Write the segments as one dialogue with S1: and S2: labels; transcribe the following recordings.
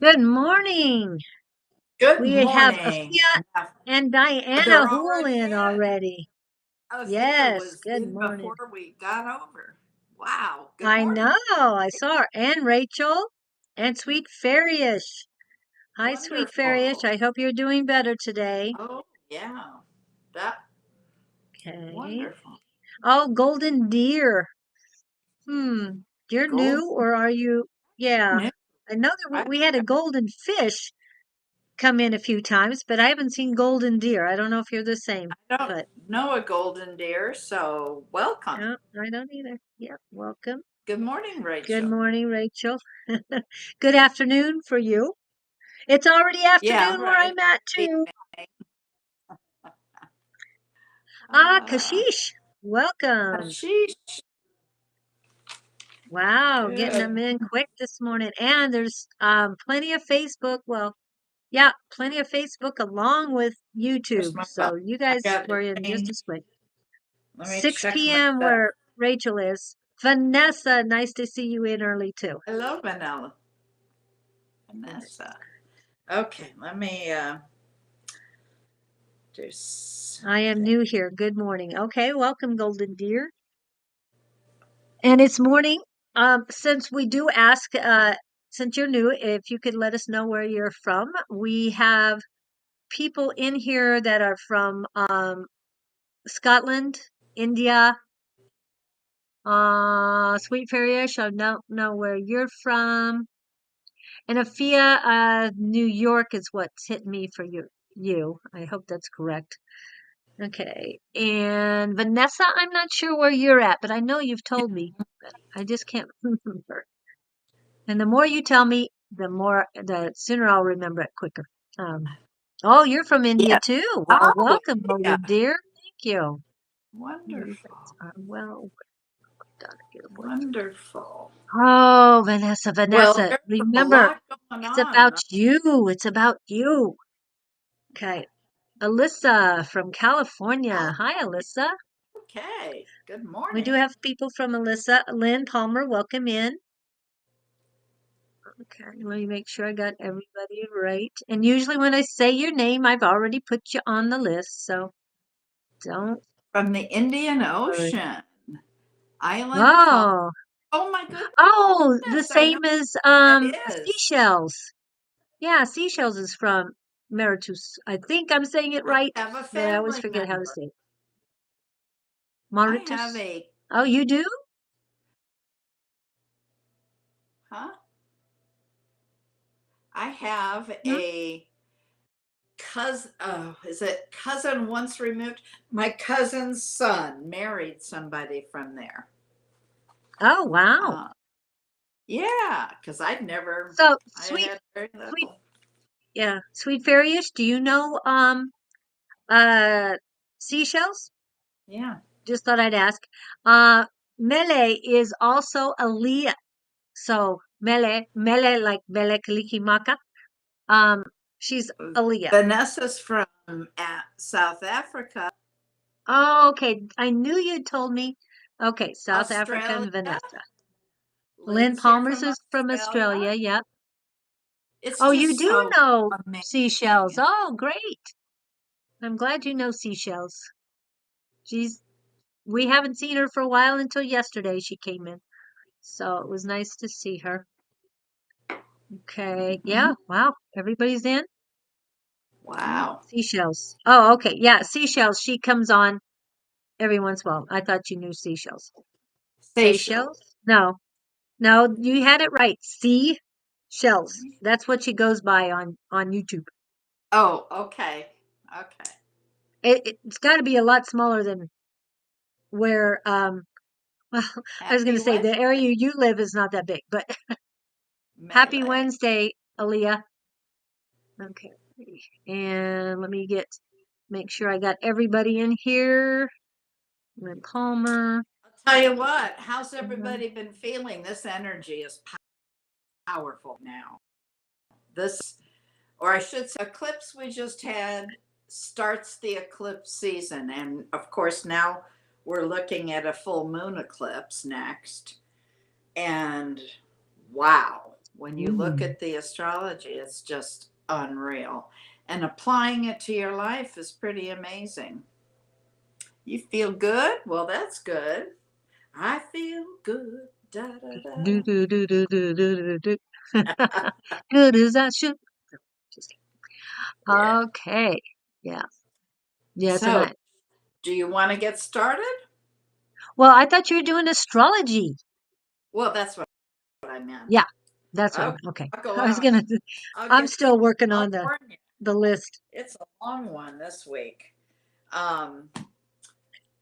S1: Good morning.
S2: Good
S1: We have
S2: morning.
S1: Afia and Diana
S2: They're
S1: Hool
S2: already
S1: in
S2: in.
S1: already.
S2: Althea
S1: Yes,
S2: was
S1: good
S2: in
S1: morning.
S2: before we got over. Wow. Good
S1: I
S2: morning.
S1: know, I saw her. And Rachel and Sweet Fairyish. Hi, Sweet Fairyish.
S2: Wonderful.
S1: I hope you're doing better today.
S2: Oh, yeah. That
S1: Okay.
S2: wonderful.
S1: Oh, Golden Deer. Hmm. You're
S2: Gold
S1: new or are you? Yeah.
S2: new.
S1: I know that
S2: I,
S1: we had a golden fish come in a few times, but I haven't seen golden deer. I don't know if you're the same,
S2: I don't
S1: but
S2: know a golden deer, so welcome.
S1: no, I don't either. Yeah, welcome.
S2: Good morning,
S1: Good
S2: Rachel.
S1: morning, Rachel. Good afternoon for you. It's already
S2: Yeah,
S1: afternoon where
S2: right.
S1: I'm at too. Ah,
S2: Uh,
S1: Kashish, welcome.
S2: sheesh.
S1: Wow, getting them
S2: Good.
S1: in quick this morning. And there's plenty of Facebook. Well, yeah, plenty of Facebook along with
S2: Where's
S1: YouTube.
S2: my phone?
S1: So you
S2: I
S1: guys
S2: got to
S1: were in just
S2: change.
S1: a quick.
S2: Let me
S1: 6
S2: check my
S1: p.m.
S2: stuff.
S1: where Rachel is. Vanessa, nice to see you in early too.
S2: Hello, Vanessa. Okay, let me do
S1: I am
S2: something.
S1: new here. Good morning. Okay, welcome, Golden Deer. And it's morning. Since we do ask, since you're new, if you could let us know where you're from. We have people in here that are from Scotland, India, Sweet Fairyish. I don't know where you're from. And Afia, New York is what's hit me for you. You. I hope that's correct. Okay. And Vanessa, I'm not sure where you're at, but I know you've told me, but I just can't remember. And the more you tell me, the sooner I'll remember it quicker. Um, oh, you're from India
S2: Yes.
S1: too. Well,
S2: Oh,
S1: welcome,
S2: yeah.
S1: Golden Dear. Thank you. You guys
S2: Wonderful.
S1: are well done, beautiful.
S2: Wonderful.
S1: Oh,
S2: Well,
S1: Vanessa,
S2: there's a
S1: remember,
S2: lot going
S1: it's about
S2: on.
S1: you. It's about you. Okay. Alyssa from California. Hi, Alyssa.
S2: Okay. Good
S1: We do
S2: morning.
S1: have people from Alyssa. Lynn Palmer, welcome in. Okay, let me make sure I got everybody right. And usually when I say your name, I've already put you on the list, so don't
S2: From the Indian
S1: worry.
S2: Ocean, Island Fall.
S1: Oh,
S2: Oh, my goodness.
S1: oh, the
S2: I know
S1: same as
S2: what that is.
S1: Seashells. Yeah, Seashells is from Mauritius. I think I'm saying it
S2: I
S1: right,
S2: have a
S1: but I always
S2: family
S1: forget how to
S2: member.
S1: say it.
S2: I have
S1: Mauritius.
S2: a,
S1: Oh, you do?
S2: huh? I have
S1: Hmm?
S2: a cousin. Oh, is it cousin once removed? My cousin's son married somebody from there.
S1: Oh, wow.
S2: Uh, yeah, because I'd never,
S1: So,
S2: I
S1: sweet,
S2: had very
S1: sweet,
S2: little.
S1: yeah, sweet fairyish. Do you know uh seashells?
S2: Yeah.
S1: Just thought I'd ask. Uh, Mele is also a Leah. So Mele like Mele Kalikimaka. Um, she's a Leah.
S2: Vanessa's from South Africa,
S1: Oh, okay. I knew you'd told me. Okay, South
S2: Australia.
S1: African Vanessa. Lynn
S2: Lynn's here
S1: Palmer's
S2: from
S1: is from
S2: Australia.
S1: Australia. Yep.
S2: It's
S1: Oh, you
S2: just
S1: do
S2: so
S1: know seashells.
S2: amazing.
S1: Oh, great. I'm glad you know seashells. She's we haven't seen her for a while until yesterday she came in. So it was nice to see her. Okay.
S2: Hmm.
S1: Yeah. Wow. Everybody's in. Yeah.
S2: Wow.
S1: Seashells. Oh, okay. Yeah. Seashells. She comes on every once in a while. I thought you knew seashells.
S2: Seychelles.
S1: Seychelles? No. No, you had it right. Seashells. That's what she goes by on YouTube.
S2: Oh, okay. Okay.
S1: It's got to be a lot smaller than where well, I was going
S2: Happy
S1: to say the
S2: Wednesday,
S1: area you live is not that big, but happy
S2: Melee.
S1: Wednesday, Aaliyah. Okay. And let me make sure I got everybody in here. Lynn Palmer.
S2: I'll tell you what, how's
S1: Mhm.
S2: everybody been feeling? This energy is powerful now. This, or I should say, eclipse we just had starts the eclipse season. And of course, now we're looking at a full moon eclipse next. And wow. When you look at the astrology, it's just unreal. And applying it to your life is pretty amazing. You feel good? Well, that's good. I feel good. Da, da,
S1: Do,
S2: da.
S1: do, do, do, do, do, do, do. Good as I should. Just
S2: Yeah.
S1: okay. Yeah. Yeah,
S2: So,
S1: tonight.
S2: do you want to get started?
S1: Well, I thought you were doing astrology.
S2: Well, that's what I meant.
S1: Yeah, that's what.
S2: Okay,
S1: Okay.
S2: I'll go
S1: I was
S2: on.
S1: gonna.
S2: I'll
S1: I'm
S2: get.
S1: still working
S2: I'll
S1: on
S2: warn you.
S1: the list.
S2: It's a long one this week. Um,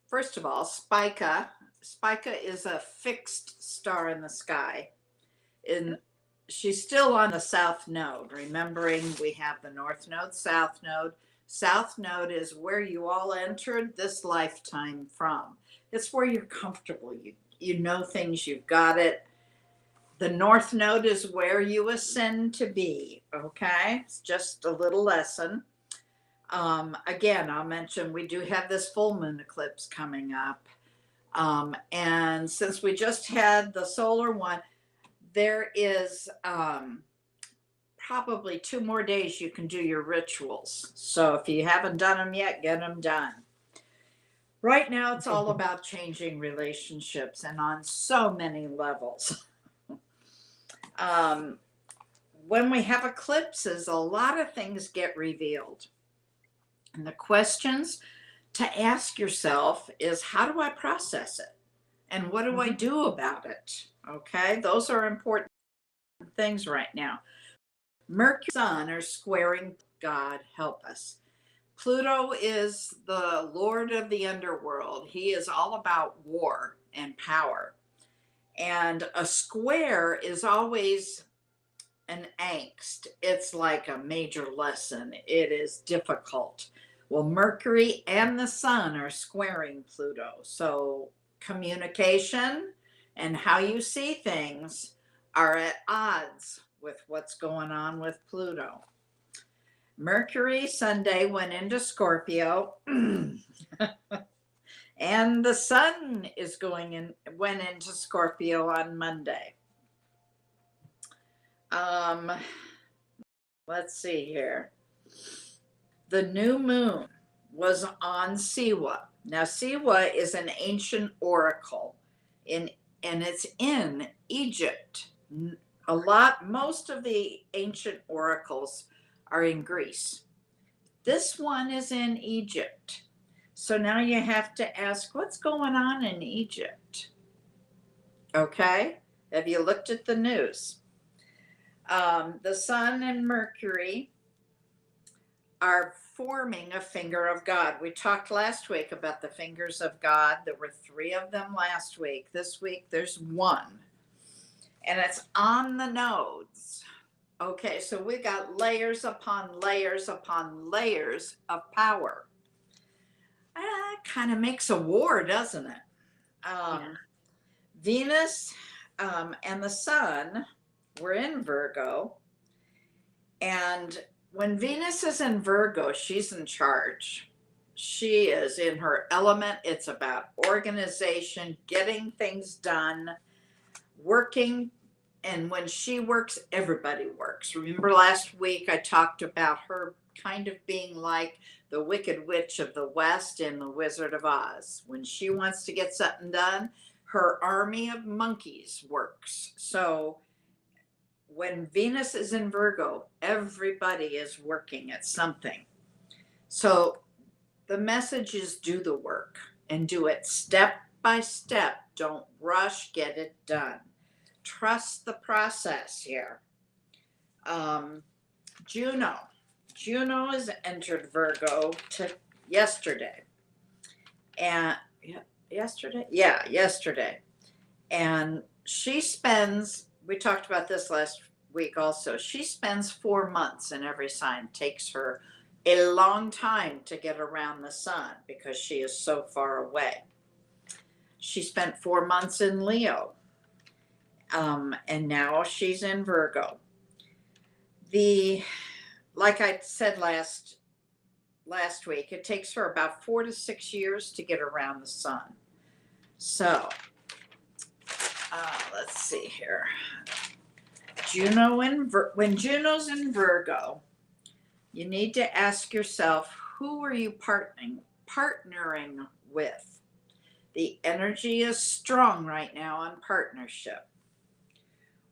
S2: First of all, Spica. Spica is a fixed star in the sky. In She's still on the south node. Remembering we have the north node, south node. South node is where you all entered this lifetime from. It's where you're comfortable. You know things. You've got it. The north node is where you ascend to be. Okay, it's just a little lesson. Again, I'll mention we do have this full moon eclipse coming up. And since we just had the solar one, there is probably 2 more days you can do your rituals. So if you haven't done them yet, get them done. Right now, it's all about changing relationships and on so many levels. When we have eclipses, a lot of things get revealed. And the questions to ask yourself is, how do I process it? And what do I do about it? Okay, those are important things right now. Mercury and Sun are squaring. God help us. Pluto is the lord of the underworld. He is all about war and power. And a square is always an angst. It's like a major lesson. It is difficult. Well, Mercury and the Sun are squaring Pluto. So communication and how you see things are at odds with what's going on with Pluto. Mercury Sunday went into Scorpio. And the Sun went into Scorpio on Monday. Let's see here. The new moon was on Siwa. Now, Siwa is an ancient oracle and it's in Egypt. Most of the ancient oracles are in Greece. This one is in Egypt. So now you have to ask, what's going on in Egypt? Okay. Have you looked at the news? The Sun and Mercury are forming a finger of God. We talked last week about the fingers of God. There were 3 of them last week. This week, there's 1. And it's on the nodes. Okay, so we got layers upon layers upon layers of power. That kind of makes a war, doesn't it? Venus and the Sun were in Virgo. And when Venus is in Virgo, she's in charge. She is in her element. It's about organization, getting things done, working. And when she works, everybody works. Remember last week I talked about her kind of being like the Wicked Witch of the West in The Wizard of Oz. When she wants to get something done, her army of monkeys works. So when Venus is in Virgo, everybody is working at something. So the message is do the work and do it step by step. Don't rush, get it done. Trust the process here. Juno has entered Virgo yesterday. And yesterday. And she spends, we talked about this last week also, she spends 4 months in every sign. Takes her a long time to get around the sun because she is so far away. She spent 4 months in Leo. And now she's in Virgo. Like I said last week, it takes her about 4 to 6 years to get around the sun. So let's see here. when Juno's in Virgo, you need to ask yourself, who are you partnering with? The energy is strong right now on partnership.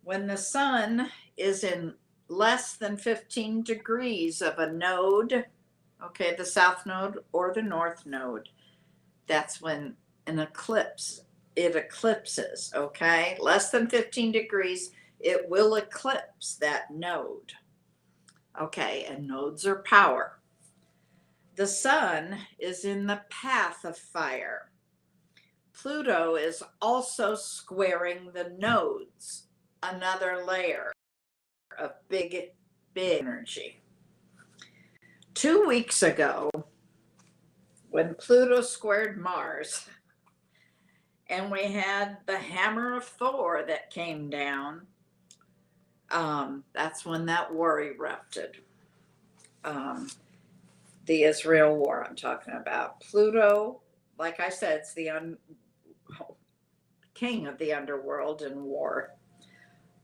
S2: When the sun is in less than 15 degrees of a node, okay, the south node or the north node, that's when it eclipses, okay? Less than 15 degrees, it will eclipse that node. Okay, and nodes are power. The sun is in the path of fire. Pluto is also squaring the nodes, another layer of big energy. 2 weeks ago, when Pluto squared Mars, and we had the hammer of Thor that came down, that's when that war erupted. The Israel war I'm talking about. Pluto, like I said, it's the king of the underworld and war.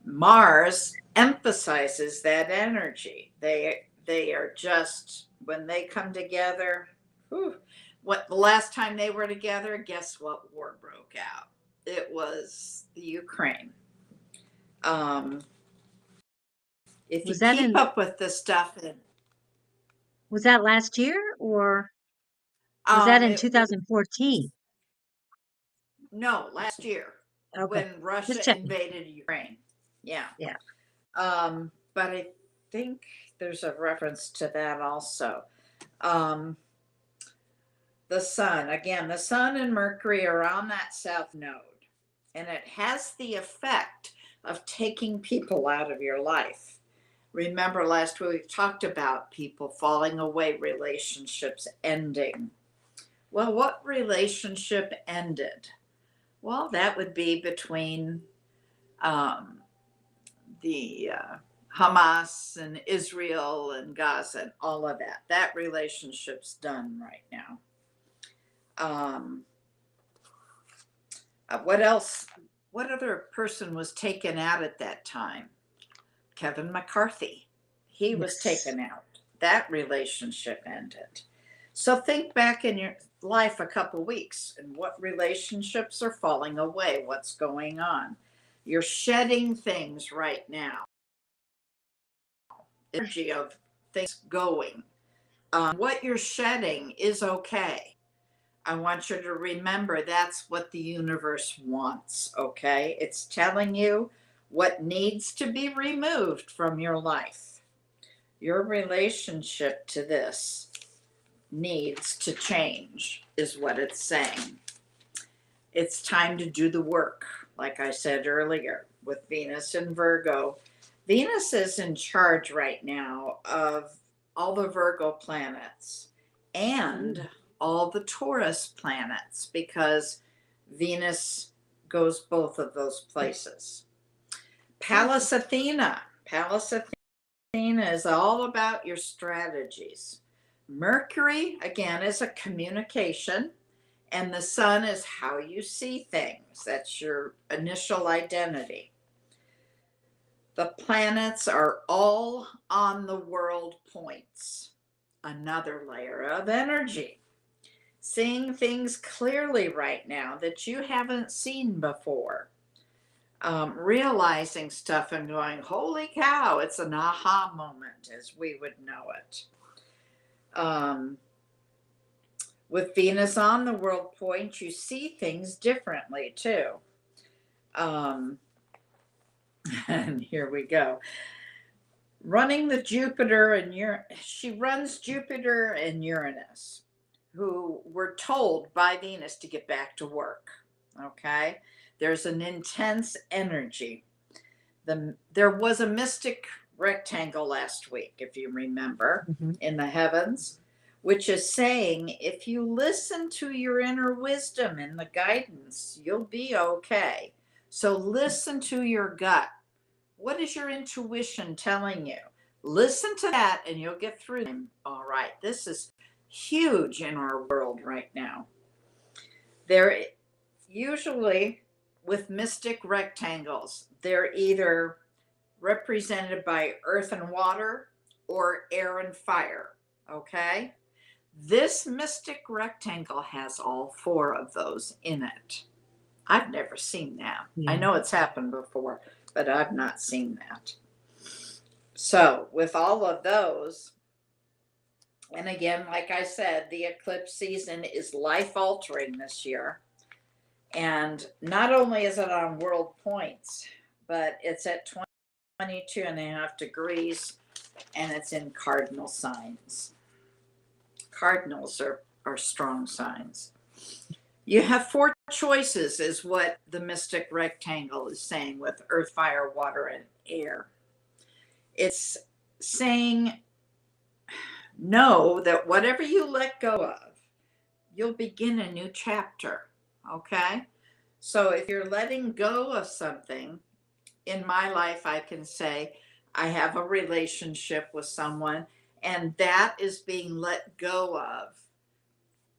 S2: Mars emphasizes that energy. They are just, when they come together, what the last time they were together, guess what war broke out? It was the Ukraine. If you keep up with this stuff,
S1: was that last year or was that in 2014?
S2: No, last year.
S1: Okay.
S2: When Russia invaded Ukraine. Yeah.
S1: Yeah.
S2: But I think there's a reference to that also. The sun and Mercury are on that south node, and it has the effect of taking people out of your life. Remember last week we talked about people falling away, relationships ending. Well, what relationship ended? Well, that would be between the Hamas and Israel and Gaza and all of that. That relationship's done right now. What else? What other person was taken out at that time? Kevin McCarthy. He was taken out. That relationship ended. So think back in your life a couple weeks and what relationships are falling away, what's going on. You're shedding things right now. Energy of things going. What you're shedding is okay. I want you to remember that's what the universe wants, okay? It's telling you what needs to be removed from your life. Your relationship to this needs to change, is what it's saying. It's time to do the work, like I said earlier, with Venus in Virgo. Venus is in charge right now of all the Virgo planets and all the Taurus planets, because Venus goes both of those places. Pallas Athena is all about your strategies. Mercury, again, is a communication, and the sun is how you see things. That's your initial identity. The planets are all on the world points, another layer of energy. Seeing things clearly right now that you haven't seen before. Realizing stuff and going, holy cow, it's an aha moment, as we would know it. With Venus on the world point, you see things differently too. And here we go. Running the Jupiter and she runs Jupiter and Uranus, who were told by Venus to get back to work. Okay. There's an intense energy. There was a mystic rectangle last week, if you remember, in the heavens, which is saying if you listen to your inner wisdom and the guidance, you'll be okay. So listen to your gut. What is your intuition telling you? Listen to that and you'll get through them. All right, this is huge in our world right now. They're usually with mystic rectangles, they're either represented by earth and water or air and fire. Okay? This mystic rectangle has all four of those in it. I've never seen that. I
S1: Yeah.
S2: know it's happened before, but I've not seen that. So, with all of those, and again, like I said, the eclipse season is life altering this year. And not only is it on world points, but it's at 22.5 degrees and it's in cardinal signs. Cardinals are strong signs. You have four choices, is what the mystic rectangle is saying with earth, fire, water, and air. It's saying, know that whatever you let go of, you'll begin a new chapter. Okay? So if you're letting go of something, in my life, I can say, I have a relationship with someone, and that is being let go of.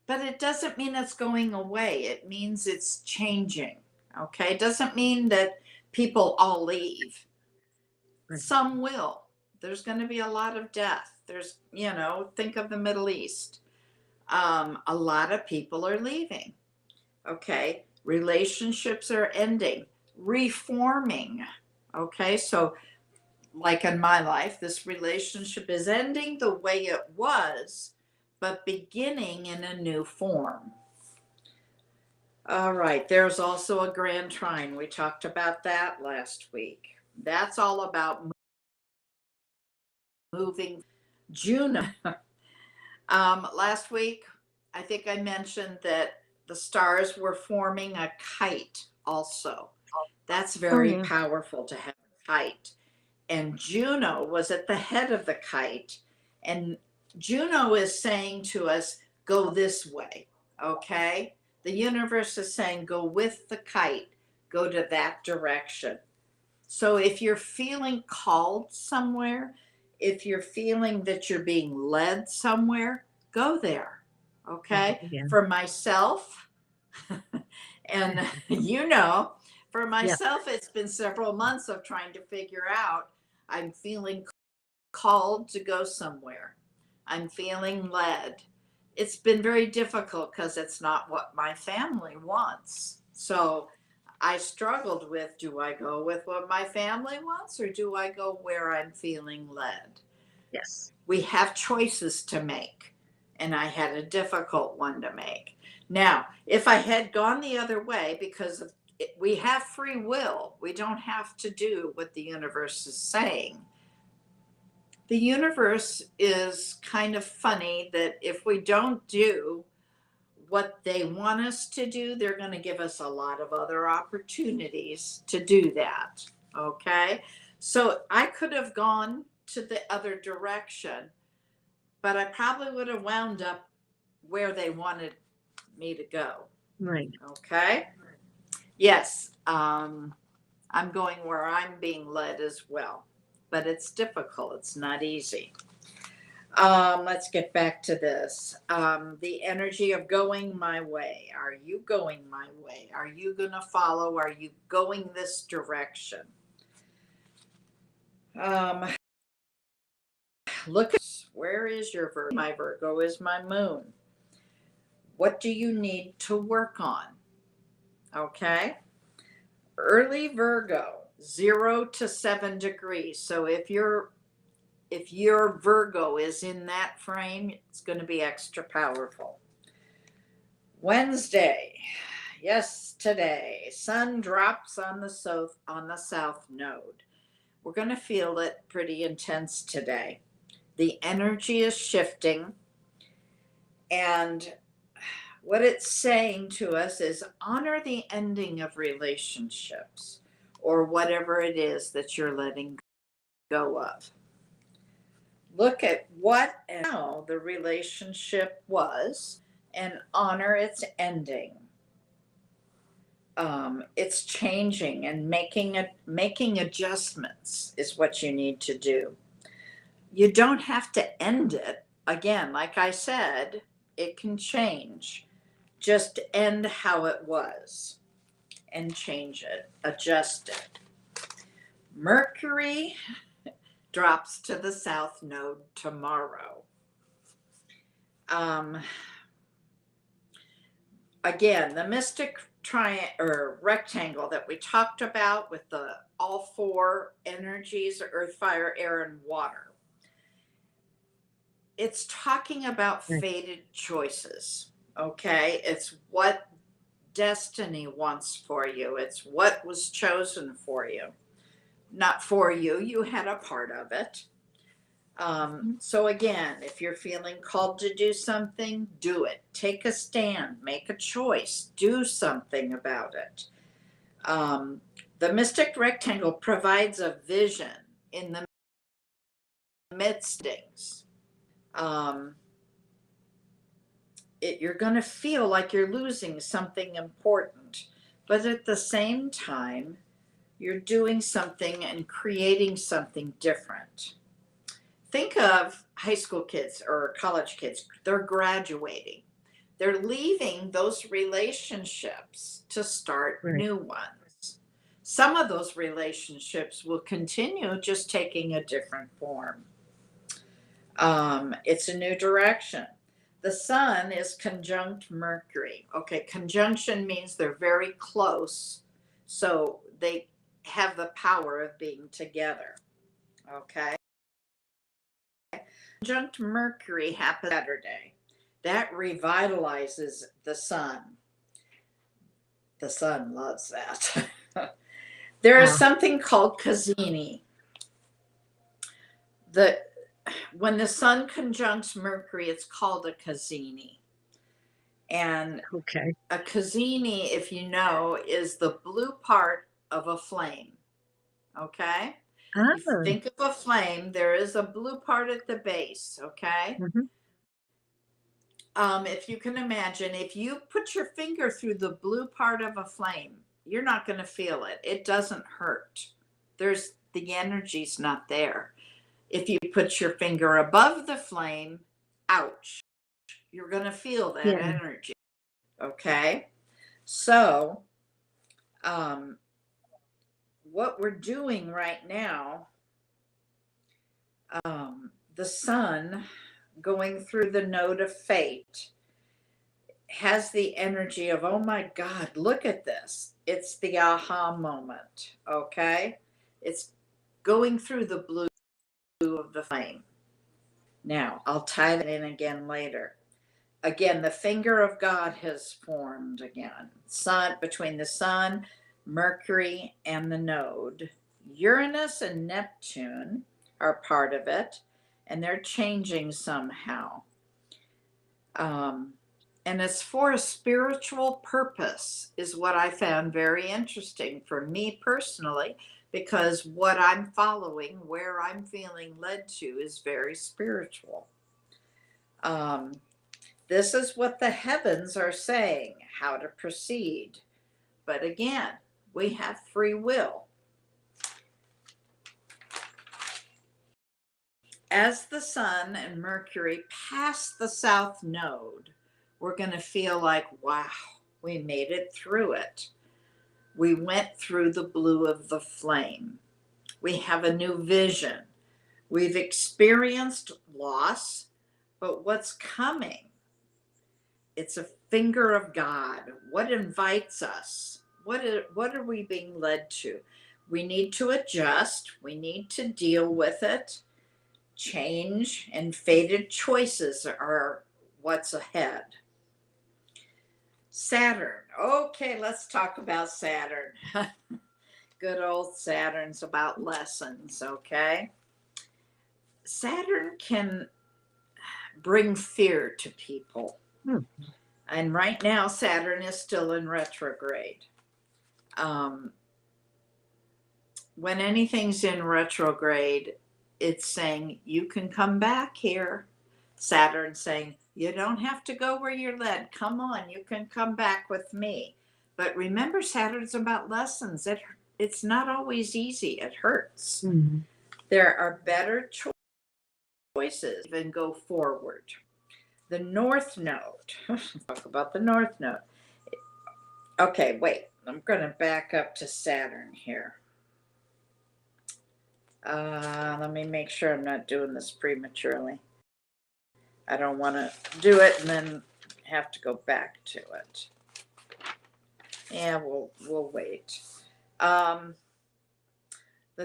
S2: But it doesn't mean it's going away. It means it's changing. Okay? It doesn't mean that people all leave.
S1: Right.
S2: Some will. There's going to be a lot of death. There's, think of the Middle East. A lot of people are leaving. Okay? Relationships are ending, reforming. Okay? So, like in my life, this relationship is ending the way it was, but beginning in a new form. All right, there's also a grand trine. We talked about that last week. That's all about moving June. Last week, I think I mentioned that the stars were forming a kite also. That's
S1: Oh,
S2: very
S1: yeah.
S2: powerful to have a kite. And Juno was at the head of the kite. And Juno is saying to us, go this way, okay? The universe is saying, go with the kite, go to that direction. So if you're feeling called somewhere, if you're feeling that you're being led somewhere, go there, okay?
S1: Yeah.
S2: For myself, and for
S1: Yeah.
S2: myself, it's been several months of trying to figure out, I'm feeling called to go somewhere. I'm feeling led. It's been very difficult because it's not what my family wants. So I struggled with, do I go with what my family wants or do I go where I'm feeling led?
S1: Yes.
S2: We have choices to make, and I had a difficult one to make. Now, if I had gone the other way, because we have free will, we don't have to do what the universe is saying. The universe is kind of funny that if we don't do what they want us to do, they're going to give us a lot of other opportunities to do that. Okay. So I could have gone to the other direction, but I probably would have wound up where they wanted me to go.
S1: Right.
S2: Okay. Yes. I'm going where I'm being led as well, but it's difficult. It's not easy. Let's get back to this. The energy of going my way. Are you going my way? Are you going to follow? Are you going this direction? Look at where is your Virgo? My Virgo is my moon. What do you need to work on? Okay. Early Virgo, 0 to 7 degrees. So if your Virgo is in that frame, it's going to be extra powerful. Wednesday, yes, today, sun drops on the south node. We're going to feel it pretty intense today. The energy is shifting, and what it's saying to us is honor the ending of relationships or whatever it is that you're letting go of. Look at what and how the relationship was and honor its ending. It's changing and making adjustments is what you need to do. You don't have to end it. Again, like I said, it can change. Just end how it was and change it, adjust it. Mercury drops to the south node tomorrow. Um, Again, the mystic triangle or rectangle that we talked about with the all four energies, earth, fire, air, and water. It's talking about fated choices. Okay. It's what destiny wants for you. It's what was chosen for you. Not for you. You had a part of it. So again, if you're feeling called to do something, do it. Take a stand, make a choice, do something about it. The mystic rectangle provides a vision in the midst of things. You're going to feel like you're losing something important, but at the same time, you're doing something and creating something different. Think of high school kids or college kids. They're graduating. They're leaving those relationships to start new ones. Some of those relationships will continue, just taking a different form. It's a new direction. The sun is conjunct Mercury. Okay, conjunction means they're very close, so they have the power of being together. Okay. Conjunct Mercury happens Saturday. That revitalizes the sun. The sun loves that. There is something called Kazini. When the sun conjuncts Mercury, it's called a Kazini. And a Kazini, if you know, is the blue part of a flame. Okay? You think of a flame, there is a blue part at the base. Okay? If you can imagine, if you put your finger through the blue part of a flame, you're not going to feel it. It doesn't hurt. The energy's not there. If you put your finger above the flame, ouch, you're going to feel that energy. Okay. So, what we're doing right now, the sun going through the node of fate has the energy of, oh my God, look at this. It's the aha moment. Okay. It's going through the blue of the flame. Now, I'll tie that in again later. Again, the finger of God has formed again. Sun, between the sun, Mercury, and the node. Uranus and Neptune are part of it, and they're changing somehow. And it's for a spiritual purpose, is what I found very interesting for me personally, because what I'm following, where I'm feeling led to, is very spiritual. This is what the heavens are saying, how to proceed. But again, we have free will. As the sun and Mercury pass the south node, we're going to feel like, wow, we made it through it. We went through the blue of the flame. We have a new vision. We've experienced loss, but what's coming? It's a finger of God. What invites us? What are we being led to? We need to adjust. We need to deal with it. Change and fated choices are what's ahead. Saturn. Okay, let's talk about Saturn. Good old Saturn's about lessons, okay? Saturn can bring fear to people. And right now, Saturn is still in retrograde. When anything's in retrograde, it's saying, you can come back here. Saturn saying, you don't have to go where you're led. Come on, you can come back with me. But remember, Saturn's about lessons. It's not always easy. It hurts. Mm-hmm. There are better choices than go forward. The North Node. Talk about the North Node. Okay, wait. I'm going to back up to Saturn here. Let me make sure I'm not doing this prematurely. I don't want to do it and then have to go back to it. Yeah, we'll wait. The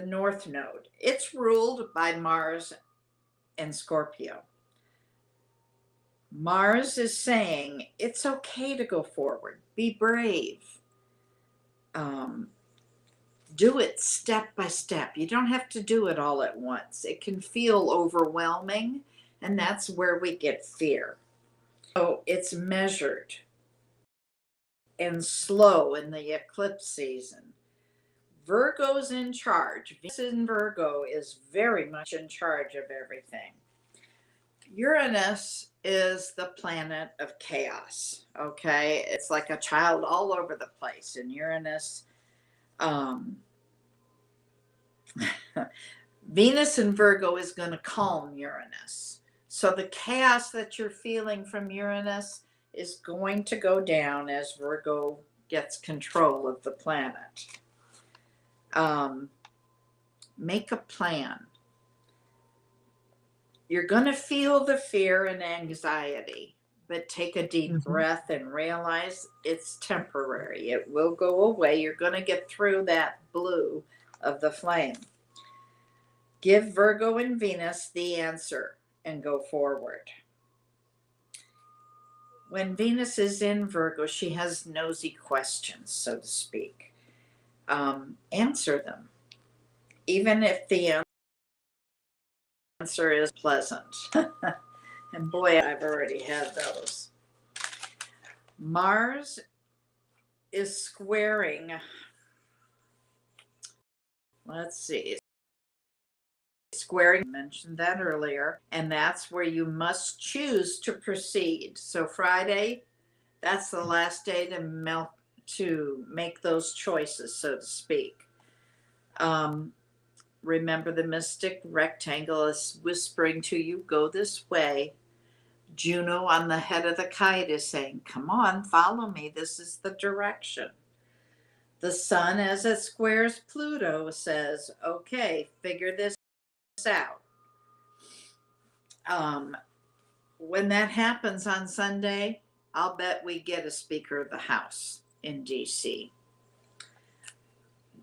S2: North Node. It's ruled by Mars and Scorpio. Mars is saying it's okay to go forward. Be brave. Do it step by step. You don't have to do it all at once. It can feel overwhelming, and that's where we get fear. So it's measured and slow in the eclipse season. Virgo's in charge. Venus in Virgo is very much in charge of everything. Uranus is the planet of chaos. Okay, it's like a child all over the place. And Uranus, Venus in Virgo is going to calm Uranus. So the chaos that you're feeling from Uranus is going to go down as Virgo gets control of the planet. Make a plan. You're going to feel the fear and anxiety, but take a deep breath and realize it's temporary. It will go away. You're going to get through that blue of the flame. Give Virgo and Venus the answer and go forward. When Venus is in Virgo, she has nosy questions, so to speak. Answer them, even if the answer is pleasant. And boy, I've already had those. Mars is squaring, let's see, squaring, I mentioned that earlier, and that's where you must choose to proceed. So Friday, that's the last day to make those choices, so to speak. Remember, the mystic rectangle is whispering to you, go this way. Juno on the head of the kite is saying, come on, follow me. This is the direction. The sun, as it squares Pluto, says, okay, figure this out. When that happens on Sunday, I'll bet we get a Speaker of the House in DC.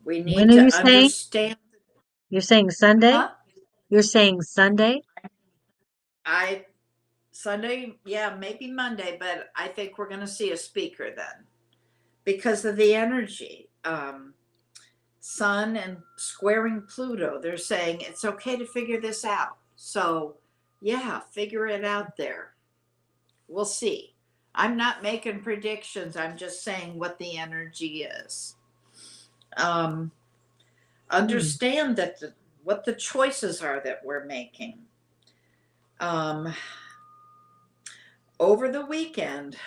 S2: We need to understand.
S1: You're saying Sunday?
S2: Huh?
S1: You're saying Sunday?
S2: Sunday, yeah, maybe Monday, but I think we're going to see a speaker then because of the energy. Sun and squaring Pluto, they're saying it's okay to figure this out. So, yeah, figure it out there. We'll see. I'm not making predictions. I'm just saying what the energy is. Understand that what the choices are that we're making. Over the weekend,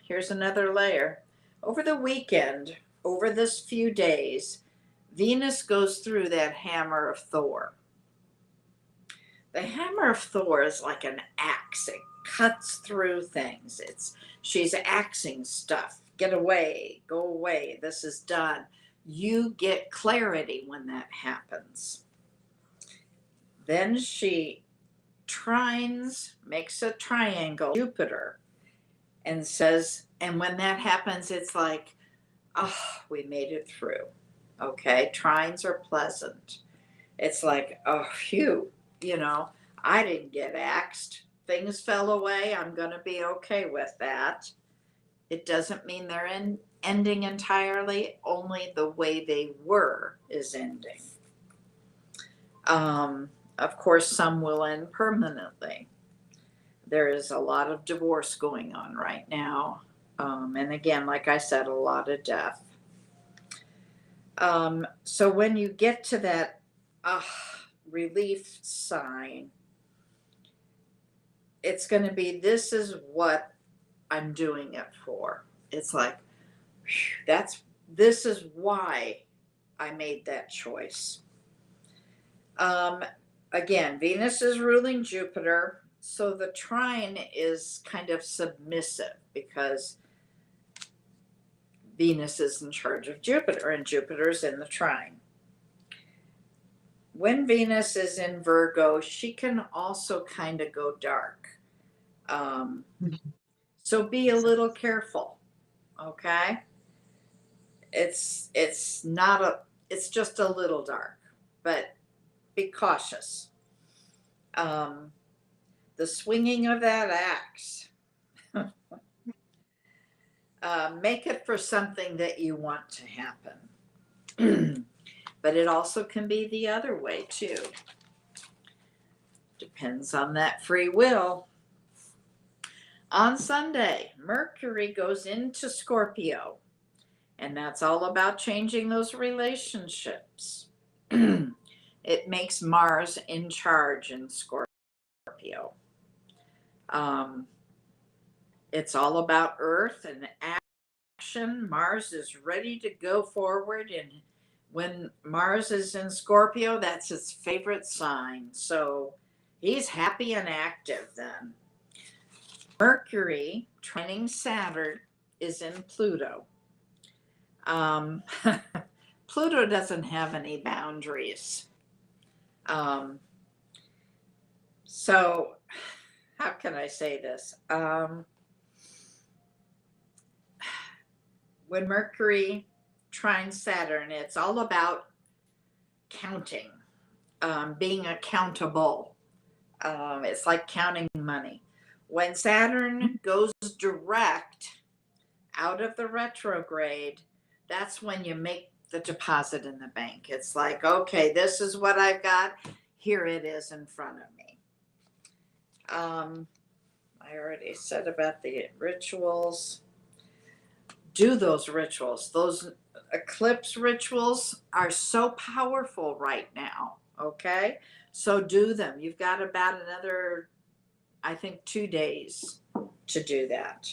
S2: here's another layer. Over the weekend, over this few days, Venus goes through that hammer of Thor. The hammer of Thor is like an axe. It cuts through things. She's axing stuff. Get away, go away. This is done. You get clarity when that happens. Then she makes a triangle, Jupiter, and says, and when that happens, it's like, oh, we made it through. Okay, trines are pleasant. It's like, oh, phew, I didn't get axed. Things fell away. I'm going to be okay with that. It doesn't mean they're ending entirely. Only the way they were is ending. Of course, some will end permanently. There is a lot of divorce going on right now. And again, like I said, a lot of death. So when you get to that relief sign, it's going to be, this is what I'm doing it for. It's like, this is why I made that choice. Again, Venus is ruling Jupiter, so the trine is kind of submissive because Venus is in charge of Jupiter and Jupiter's in the trine. when Venus is in Virgo, she can also kind of go dark. Um, so be a little careful, okay? It's not a it's just a little dark, but be cautious. Um, the swinging of that axe, make it for something that you want to happen. But it also can be the other way too. Depends on that free will. On Sunday, Mercury goes into Scorpio, and that's all about changing those relationships. It makes Mars in charge in Scorpio. Um, it's all about Earth and action. Mars is ready to go forward, and when Mars is in Scorpio, that's his favorite sign. So he's happy and active then. Mercury, trining Saturn, is in Pluto. Um, Pluto doesn't have any boundaries. So, how can I say this? When Mercury trines Saturn, it's all about counting, being accountable. It's like counting money. When Saturn goes direct out of the retrograde, that's when you make the deposit in the bank. It's like, okay, this is what I've got. Here it is in front of me. I already said about the rituals. Do those rituals. Those eclipse rituals are so powerful right now. Okay. So do them. You've got about another, I think, 2 days to do that.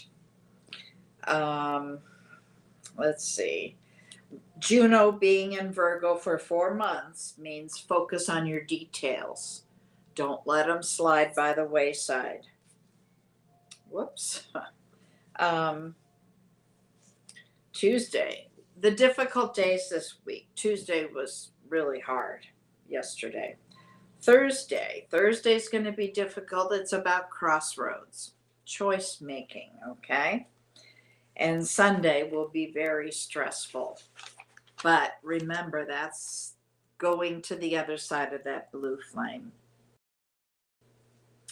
S2: Let's see. Juno being in Virgo for 4 months means focus on your details. Don't let them slide by the wayside. Whoops. Tuesday. The difficult days this week. Tuesday was really hard yesterday. Thursday's going to be difficult. It's about crossroads, choice making, okay? And Sunday will be very stressful. But remember, that's going to the other side of that blue flame.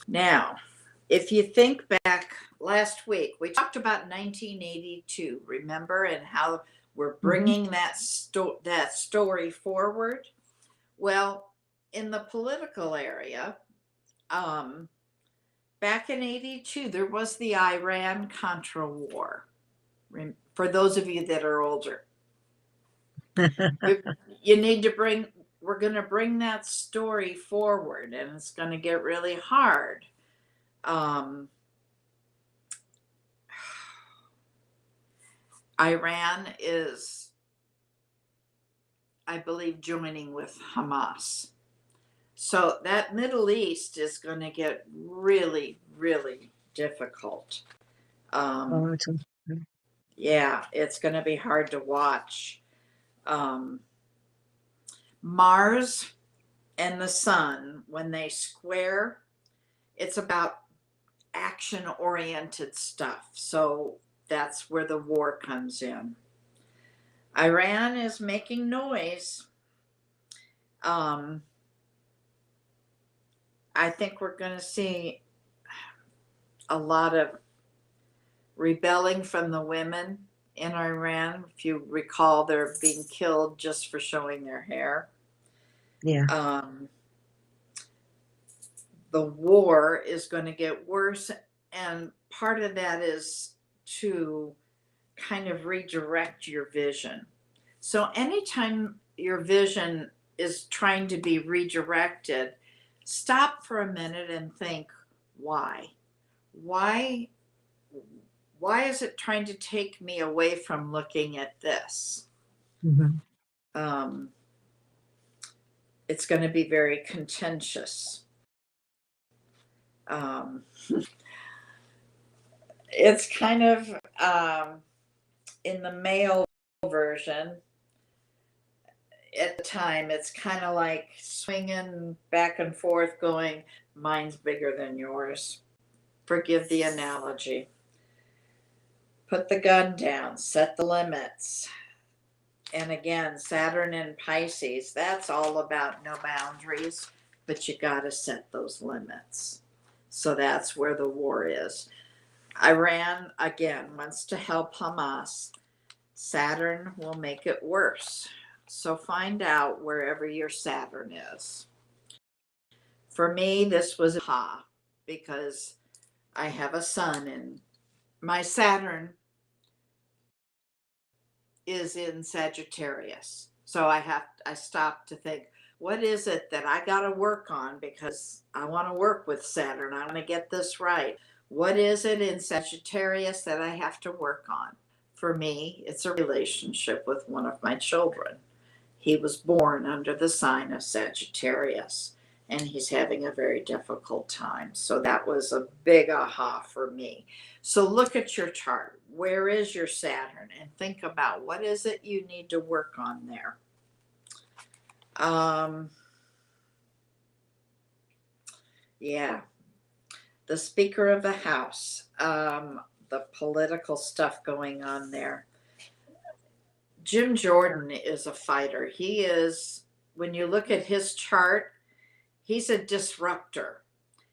S2: Now, if you think back last week, we talked about 1982, remember, and how we're bringing that story forward. Well, in the political area, back in 82, there was the Iran-Contra war. For those of you that are older, you need to we're going to bring that story forward, and it's going to get really hard. Iran is, I believe, joining with Hamas. So that Middle East is going to get really, really difficult. Yeah, it's going to be hard to watch. Mars and the sun, when they square, it's about action-oriented stuff. So that's where the war comes in. Iran is making noise. I think we're going to see a lot of rebelling from the women in Iran. If you recall, they're being killed just for showing their hair.
S1: Yeah.
S2: The war is going to get worse, and part of that is to kind of redirect your vision. So anytime your vision is trying to be redirected, stop for a minute and think, why is it trying to take me away from looking at this? It's going to be very contentious. It's kind of in the male version, at the time, it's kind of like swinging back and forth, going, mine's bigger than yours. Forgive the analogy. Put the gun down, set the limits. And again, Saturn in Pisces, that's all about no boundaries, but you got to set those limits. So that's where the war is. Iran, again, wants to help Hamas. Saturn will make it worse. So find out wherever your Saturn is. For me, this was ha, because I have a sun and my Saturn is in Sagittarius. So I stopped to think, what is it that I got to work on, because I want to work with Saturn. I want to get this right. What is it in Sagittarius that I have to work on? For me, it's a relationship with one of my children. He was born under the sign of Sagittarius, and he's having a very difficult time. So that was a big aha for me. So look at your chart. Where is your Saturn? And think about, what is it you need to work on there? Yeah. The Speaker of the House, the political stuff going on there. Jim Jordan is a fighter. He is, when you look at his chart, he's a disruptor.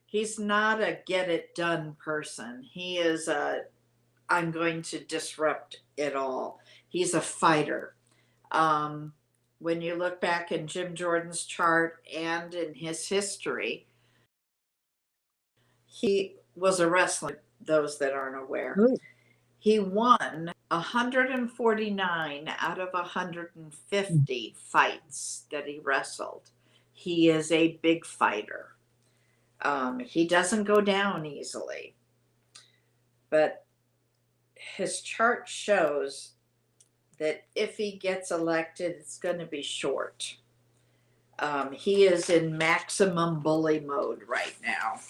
S2: He's not a get it done person. He is a, I'm going to disrupt it all. He's a fighter. When you look back in Jim Jordan's chart and in his history, he was a wrestler, those that aren't aware.
S1: Ooh.
S2: He won 149 out of 150 fights that he wrestled. He is a big fighter. He doesn't go down easily. But his chart shows that if he gets elected, it's going to be short. He is in maximum bully mode right now.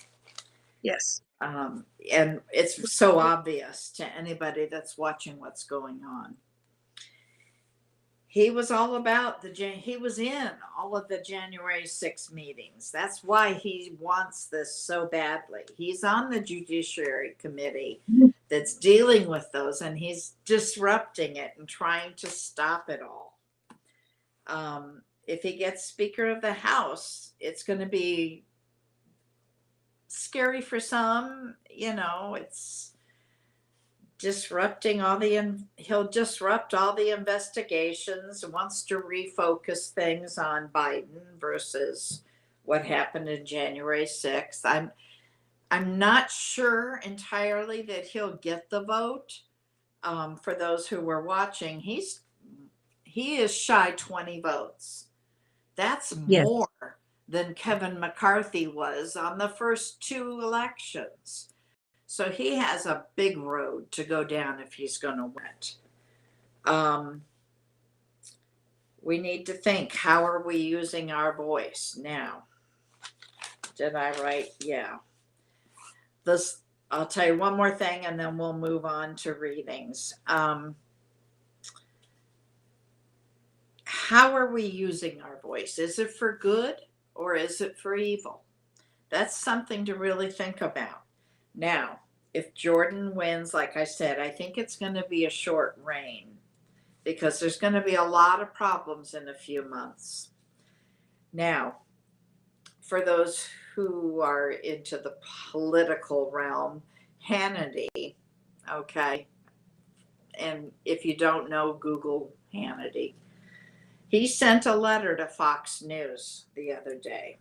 S1: Yes.
S2: And it's so obvious to anybody that's watching what's going on. He was all about he was in all of the January 6 meetings. That's why he wants this so badly. He's on the Judiciary Committee that's dealing with those, and he's disrupting it and trying to stop it all. If he gets Speaker of the House, it's going to be scary for some. It's disrupting he'll disrupt all the investigations, wants to refocus things on Biden versus what happened in January 6th. I'm not sure entirely that he'll get the vote. For those who were watching, he is shy 20 votes. That's more than Kevin McCarthy was on the first 2 elections. So he has a big road to go down if he's going to win. We need to think, how are we using our voice now? Did I write? Yeah. I'll tell you one more thing and then we'll move on to readings. How are we using our voice? Is it for good or is it for evil? That's something to really think about. Now, if Jordan wins, like I said, I think it's going to be a short reign because there's going to be a lot of problems in a few months. Now, for those who are into the political realm, Hannity, okay, and if you don't know, Google Hannity. He sent a letter to Fox News the other day.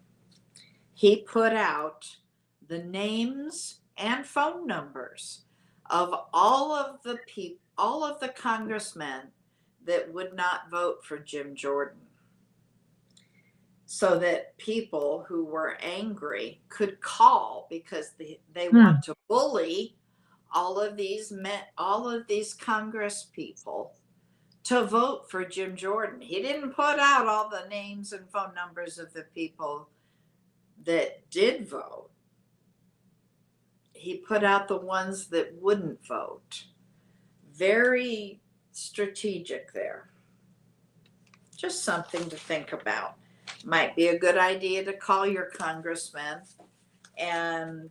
S2: He put out the names and phone numbers of all of the congressmen that would not vote for Jim Jordan, so that people who were angry could call, because they want to bully all of these Congress people to vote for Jim Jordan. He didn't put out all the names and phone numbers of the people that did vote. He put out the ones that wouldn't vote. Very strategic there. Just something to think about. Might be a good idea to call your congressman, and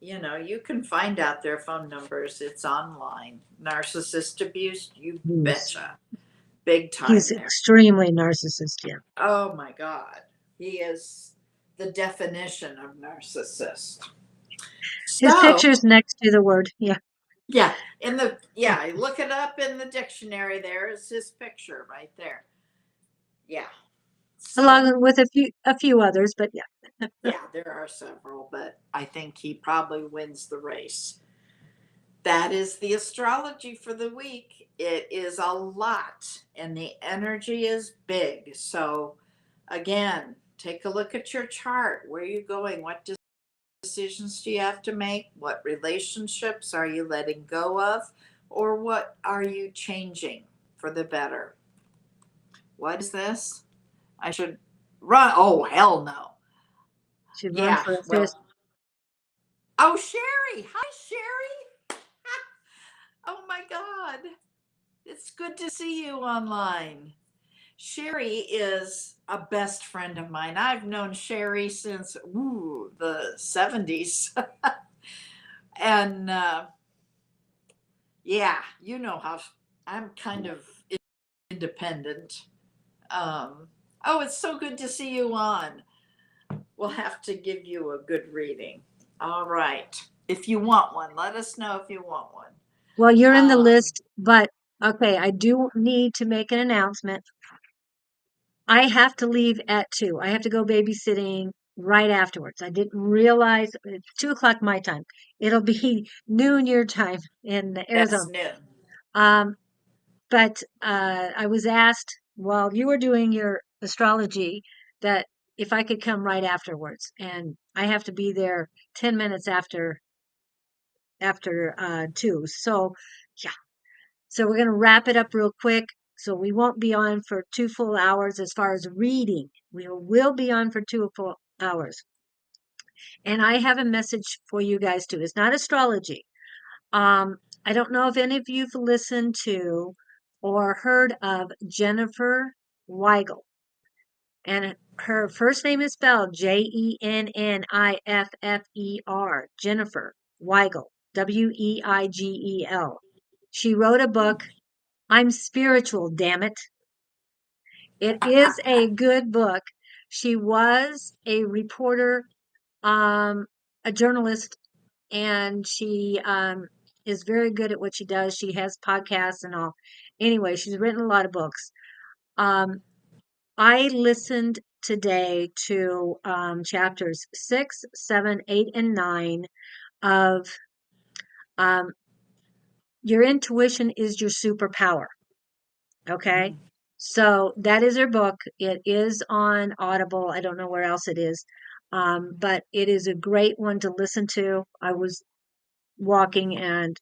S2: you can find out their phone numbers. It's online. Narcissist abuse, you
S1: Yes.
S2: betcha. Big
S1: He's
S2: time there.
S1: extremely narcissistic.
S2: Oh my God. He is the definition of narcissist.
S1: His
S2: So,
S1: picture's next to the word. Yeah.
S2: yeah, look it up in the dictionary. There is his picture right there. Yeah. So,
S1: Along with a few others, but yeah.
S2: yeah, there are several, but I think he probably wins the race. That is the astrology for the week. It is a lot and the energy is big. So, again, take a look at your chart. Where are you going? What decisions do you have to make? What relationships are you letting go of? Or what are you changing for the better? What is this? I should run. Oh, hell no.
S1: Should run
S2: Yeah,
S1: for a fifth.
S2: well, oh, Sherry. Hi, Sherry. Oh, my God. It's good to see you online. Sherry is a best friend of mine. I've known Sherry since the 70s. And yeah, you know how I'm kind of independent. Oh, it's so good to see you on. We'll have to give you a good reading. All right. If you want one, let us know if you want one.
S1: Well, you're in the
S2: Um,
S1: list, but okay, I do need to make an announcement. I have to leave at 2. I have to go babysitting right afterwards. I didn't realize it's 2 o'clock my time. It'll be noon your time in
S2: that's
S1: Arizona.
S2: new.
S1: Um, but I was asked while you were doing your astrology that if I could come right afterwards, and I have to be there 10 minutes after 2. So, yeah. So we're going to wrap it up real quick. So we won't be on for 2 full hours as far as reading. We will be on for 2 full hours. And I have a message for you guys too. It's not astrology. I don't know if any of you've listened to or heard of Jennifer Weigel. And her first name is spelled Jenniffer. Jennifer Weigel. Weigel. She wrote a book, I'm Spiritual, damn it. It is a good book. She was a reporter, um, a journalist, and she is very good at what she does. She has podcasts and all. Anyway, she's written a lot of books. Um, I listened today to chapters 6, 7, 8, and 9 of um, Your Intuition is Your Superpower. Okay. So that is her book. It is on Audible. I don't know where else it is. But it is a great one to listen to. I was walking and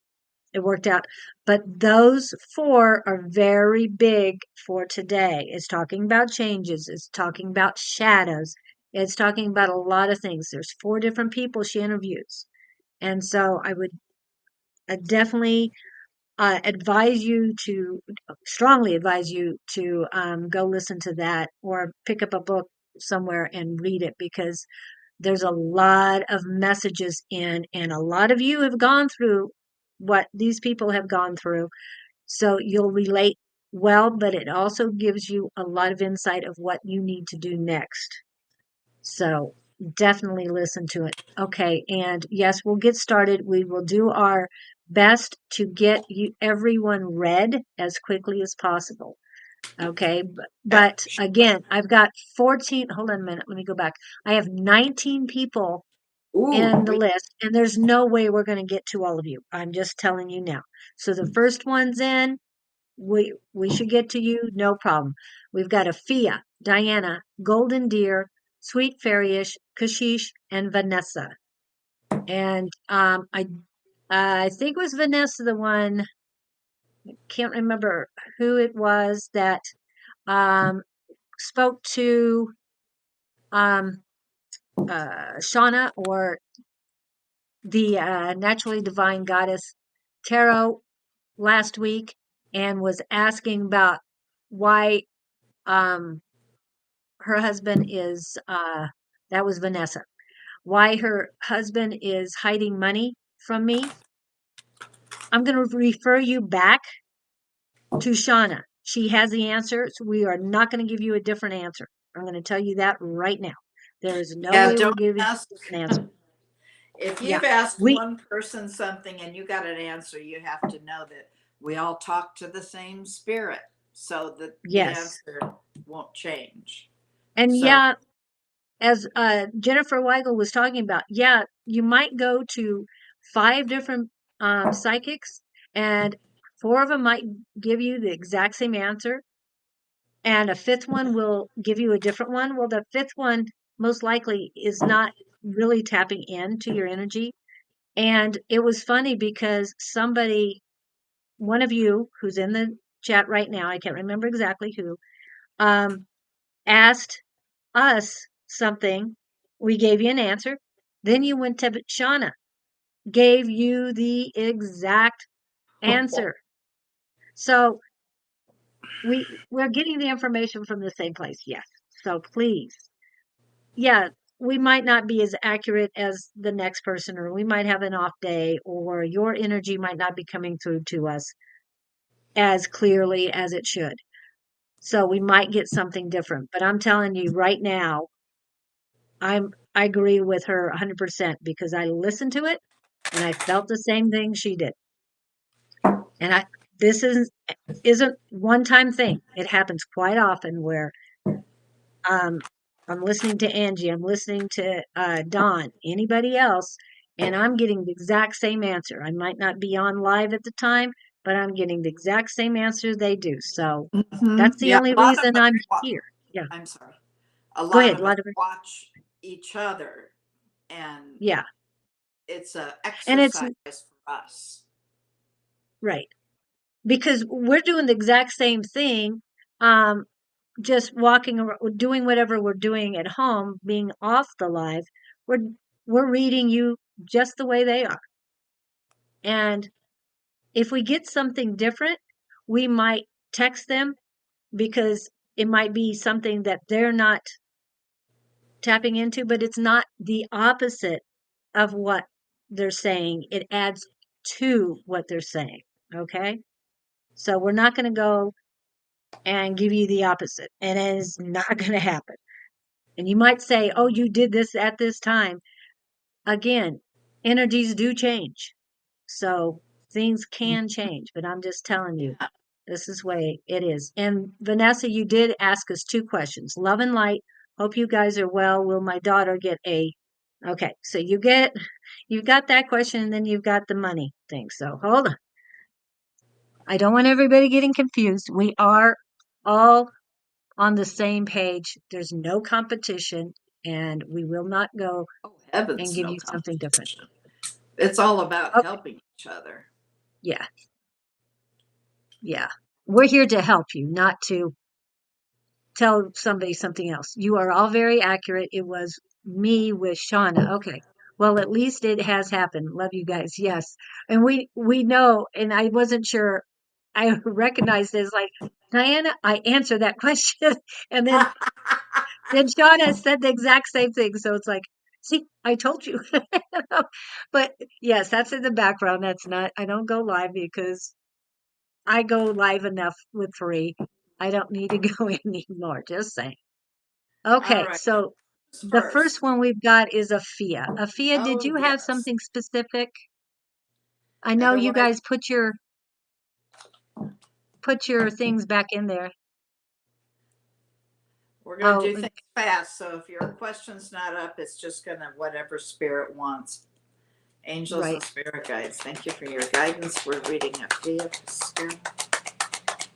S1: it worked out. But those four are very big for today. It's talking about changes. It's talking about shadows. It's talking about a lot of things. There's 4 different people she interviews. And so I definitely advise you to strongly advise you to go listen to that or pick up a book somewhere and read it because there's a lot of messages in, and a lot of you have gone through what these people have gone through. So you'll relate well, but it also gives you a lot of insight of what you need to do next. So definitely listen to it. Okay, and yes, we'll get started. We will do our best to get you everyone read as quickly as possible. Okay,
S2: Okay.
S1: but again, I've got 14. Hold on a minute. Let me go back. I have 19 people in the
S2: Ooh,
S1: list, and there's no way we're going to get to all of you. I'm just telling you now. So the first one's in, we should get to you, no problem. We've got Afia, Diana, Golden Deer, Sweet Fairyish, Kashish, and Vanessa. And I think it was Vanessa the one. Can't remember who it was that um spoke to um Shauna or the naturally divine goddess tarot last week and was asking about why um, her husband is, that was Vanessa. Why her husband is hiding money from me, I'm going to refer you back to Shauna. She has the answer. So we are not going to give you a different answer. I'm going to tell you that right now. There is no
S2: Yeah,
S1: way we'll
S2: don't
S1: give you a
S2: ask.
S1: different answer.
S2: If
S1: Yeah.
S2: you've asked
S1: We,
S2: one person something and you got an answer, you have to know that we all talk to the same spirit so that the
S1: yes.
S2: answer won't change.
S1: And
S2: So,
S1: yeah, as Jennifer Weigel was talking about, yeah, you might go to 5 different psychics, and 4 of them might give you the exact same answer, and a fifth one will give you a different one. Well, the fifth one most likely is not really tapping into your energy. And it was funny because somebody, one of you who's in the chat right now, I can't remember exactly who, um, asked us something. We gave you an answer. Then you went to Shauna, gave you the exact answer. So we're getting the information from the same place. Yes. So please, yeah, we might not be as accurate as the next person, or we might have an off day, or your energy might not be coming through to us as clearly as it should. So we might get something different. But I'm telling you right now, I agree with her 100% because I listened to it and I felt the same thing she did. And this isn't one time thing. It happens quite often where um I'm listening to Angie, I'm listening to Dawn, anybody else, and I'm getting the exact same answer. I might not be on live at the time, but I'm getting the exact same answer they do. So that's the
S2: yeah,
S1: only
S2: a lot of
S1: reason
S2: us,
S1: I'm here. Yeah.
S2: I'm sorry, a
S1: Go
S2: lot
S1: ahead. A
S2: of us
S1: lot of it.
S2: watch each other, and
S1: Yeah.
S2: it's an
S1: And it's
S2: exercise for us.
S1: right. Because we're doing the exact same thing, um, just walking around, doing whatever we're doing at home, being off the live. We're we're reading you just the way they are. And if we get something different, we might text them because it might be something that they're not tapping into, but it's not the opposite of what they're saying. It adds to what they're saying. Okay. So we're not going to go and give you the opposite. And it is not going to happen. And you might say, oh, you did this at this time. Again, energies do change. So things can change, but I'm just telling you,
S2: Yeah.
S1: this is the way it is. And Vanessa, you did ask us 2 questions. Love and light. Hope you guys are well. Will my daughter get a okay? So you've got that question, and then you've got the money thing. So hold on. I don't want everybody getting confused. We are all on the same page. There's no competition, and we will not go
S2: Oh,
S1: and
S2: heavens,
S1: give
S2: no
S1: you something different.
S2: competition. It's all about
S1: Okay.
S2: helping each other.
S1: Yeah. Yeah. We're here to help you, not to tell somebody something else. You are all very accurate. It was me with Shauna. Okay. Well, at least it has happened. Love you guys. Yes. And we know, and I wasn't sure. I recognized it as like, Diana, I answered that question. And then Shauna said the exact same thing. So it's like, see, I told you. But yes, that's in the background. That's not, I don't go live because I go live enough with free. I don't need to go anymore. Just saying.
S2: All
S1: Okay,
S2: right.
S1: so
S2: Who's
S1: the first
S2: first?
S1: one we've got is Afia. Afia, did
S2: Oh,
S1: you have
S2: yes.
S1: something specific? I know you
S2: Otherwise,
S1: guys put your things back in there.
S2: we're going to
S1: Oh,
S2: do things fast. So if your question's not up, it's just going to whatever spirit wants. Angels and
S1: right.
S2: spirit guides, thank you for your guidance. We're reading Afia.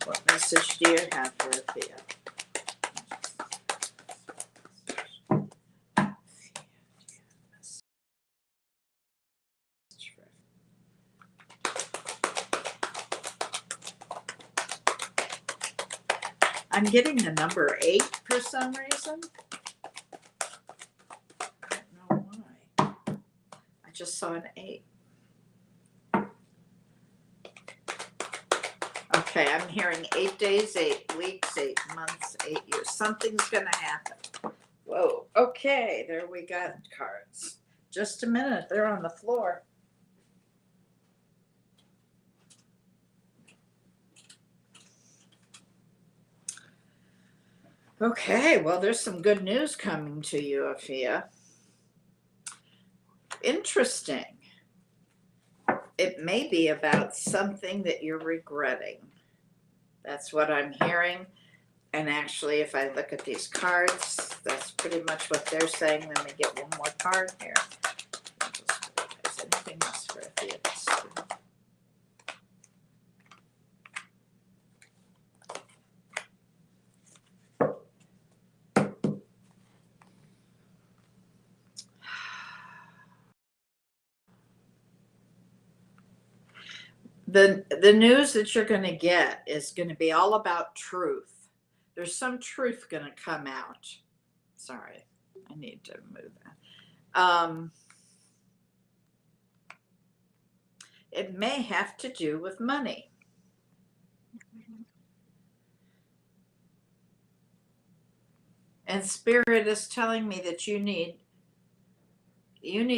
S2: What message do you have for Afia? I'm getting the number 8 for some reason. I don't know why. I just saw an 8. Okay. Okay, I'm hearing 8 days, 8 weeks, 8 months, 8 years. Something's going to happen. Whoa. Okay, there we got cards. Just a minute. They're on the floor. Okay, well, there's some good news coming to you, Afia. Interesting. It may be about something that you're regretting. That's what I'm hearing. And actually, if I look at these cards, that's pretty much what they're saying. Let me get one more card here. Is anything else for Afia? The news that you're going to get is going to be all about truth. There's some truth going to come out. Sorry, I need to move that. It may have to do with money. And Spirit is telling me that you need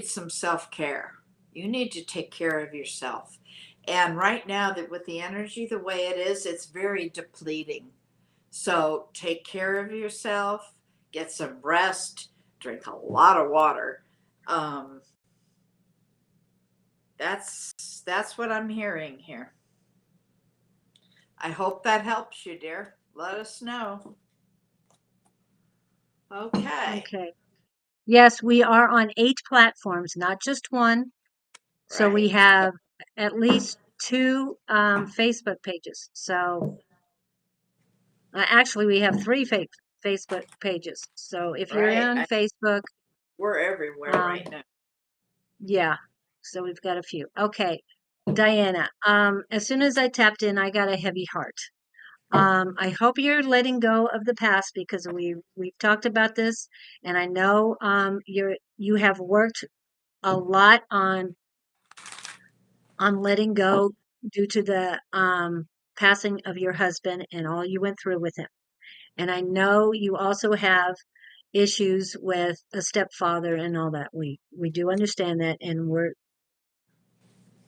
S2: some self-care. You need to take care of yourself. And right now, that with the energy the way it is, it's very depleting. So take care of yourself, get some rest, drink a lot of water. That's what I'm hearing here. I hope that helps you, dear. Let us know. Okay.
S1: Okay. Yes, we are on 8 platforms, not just one. So we
S2: Right.
S1: have at least 2 Facebook pages. So actually, we have 3 Facebook pages. So if you're
S2: Right.
S1: on Facebook,
S2: We're everywhere
S1: um,
S2: right now.
S1: yeah. So we've got a few. Okay, Diana. As soon as I tapped in, I got a heavy heart. I hope you're letting go of the past because we've talked about this, and I know you have worked a lot on letting go due to the passing of your husband and all you went through with him. And I know you also have issues with a stepfather and all that. We do understand that, and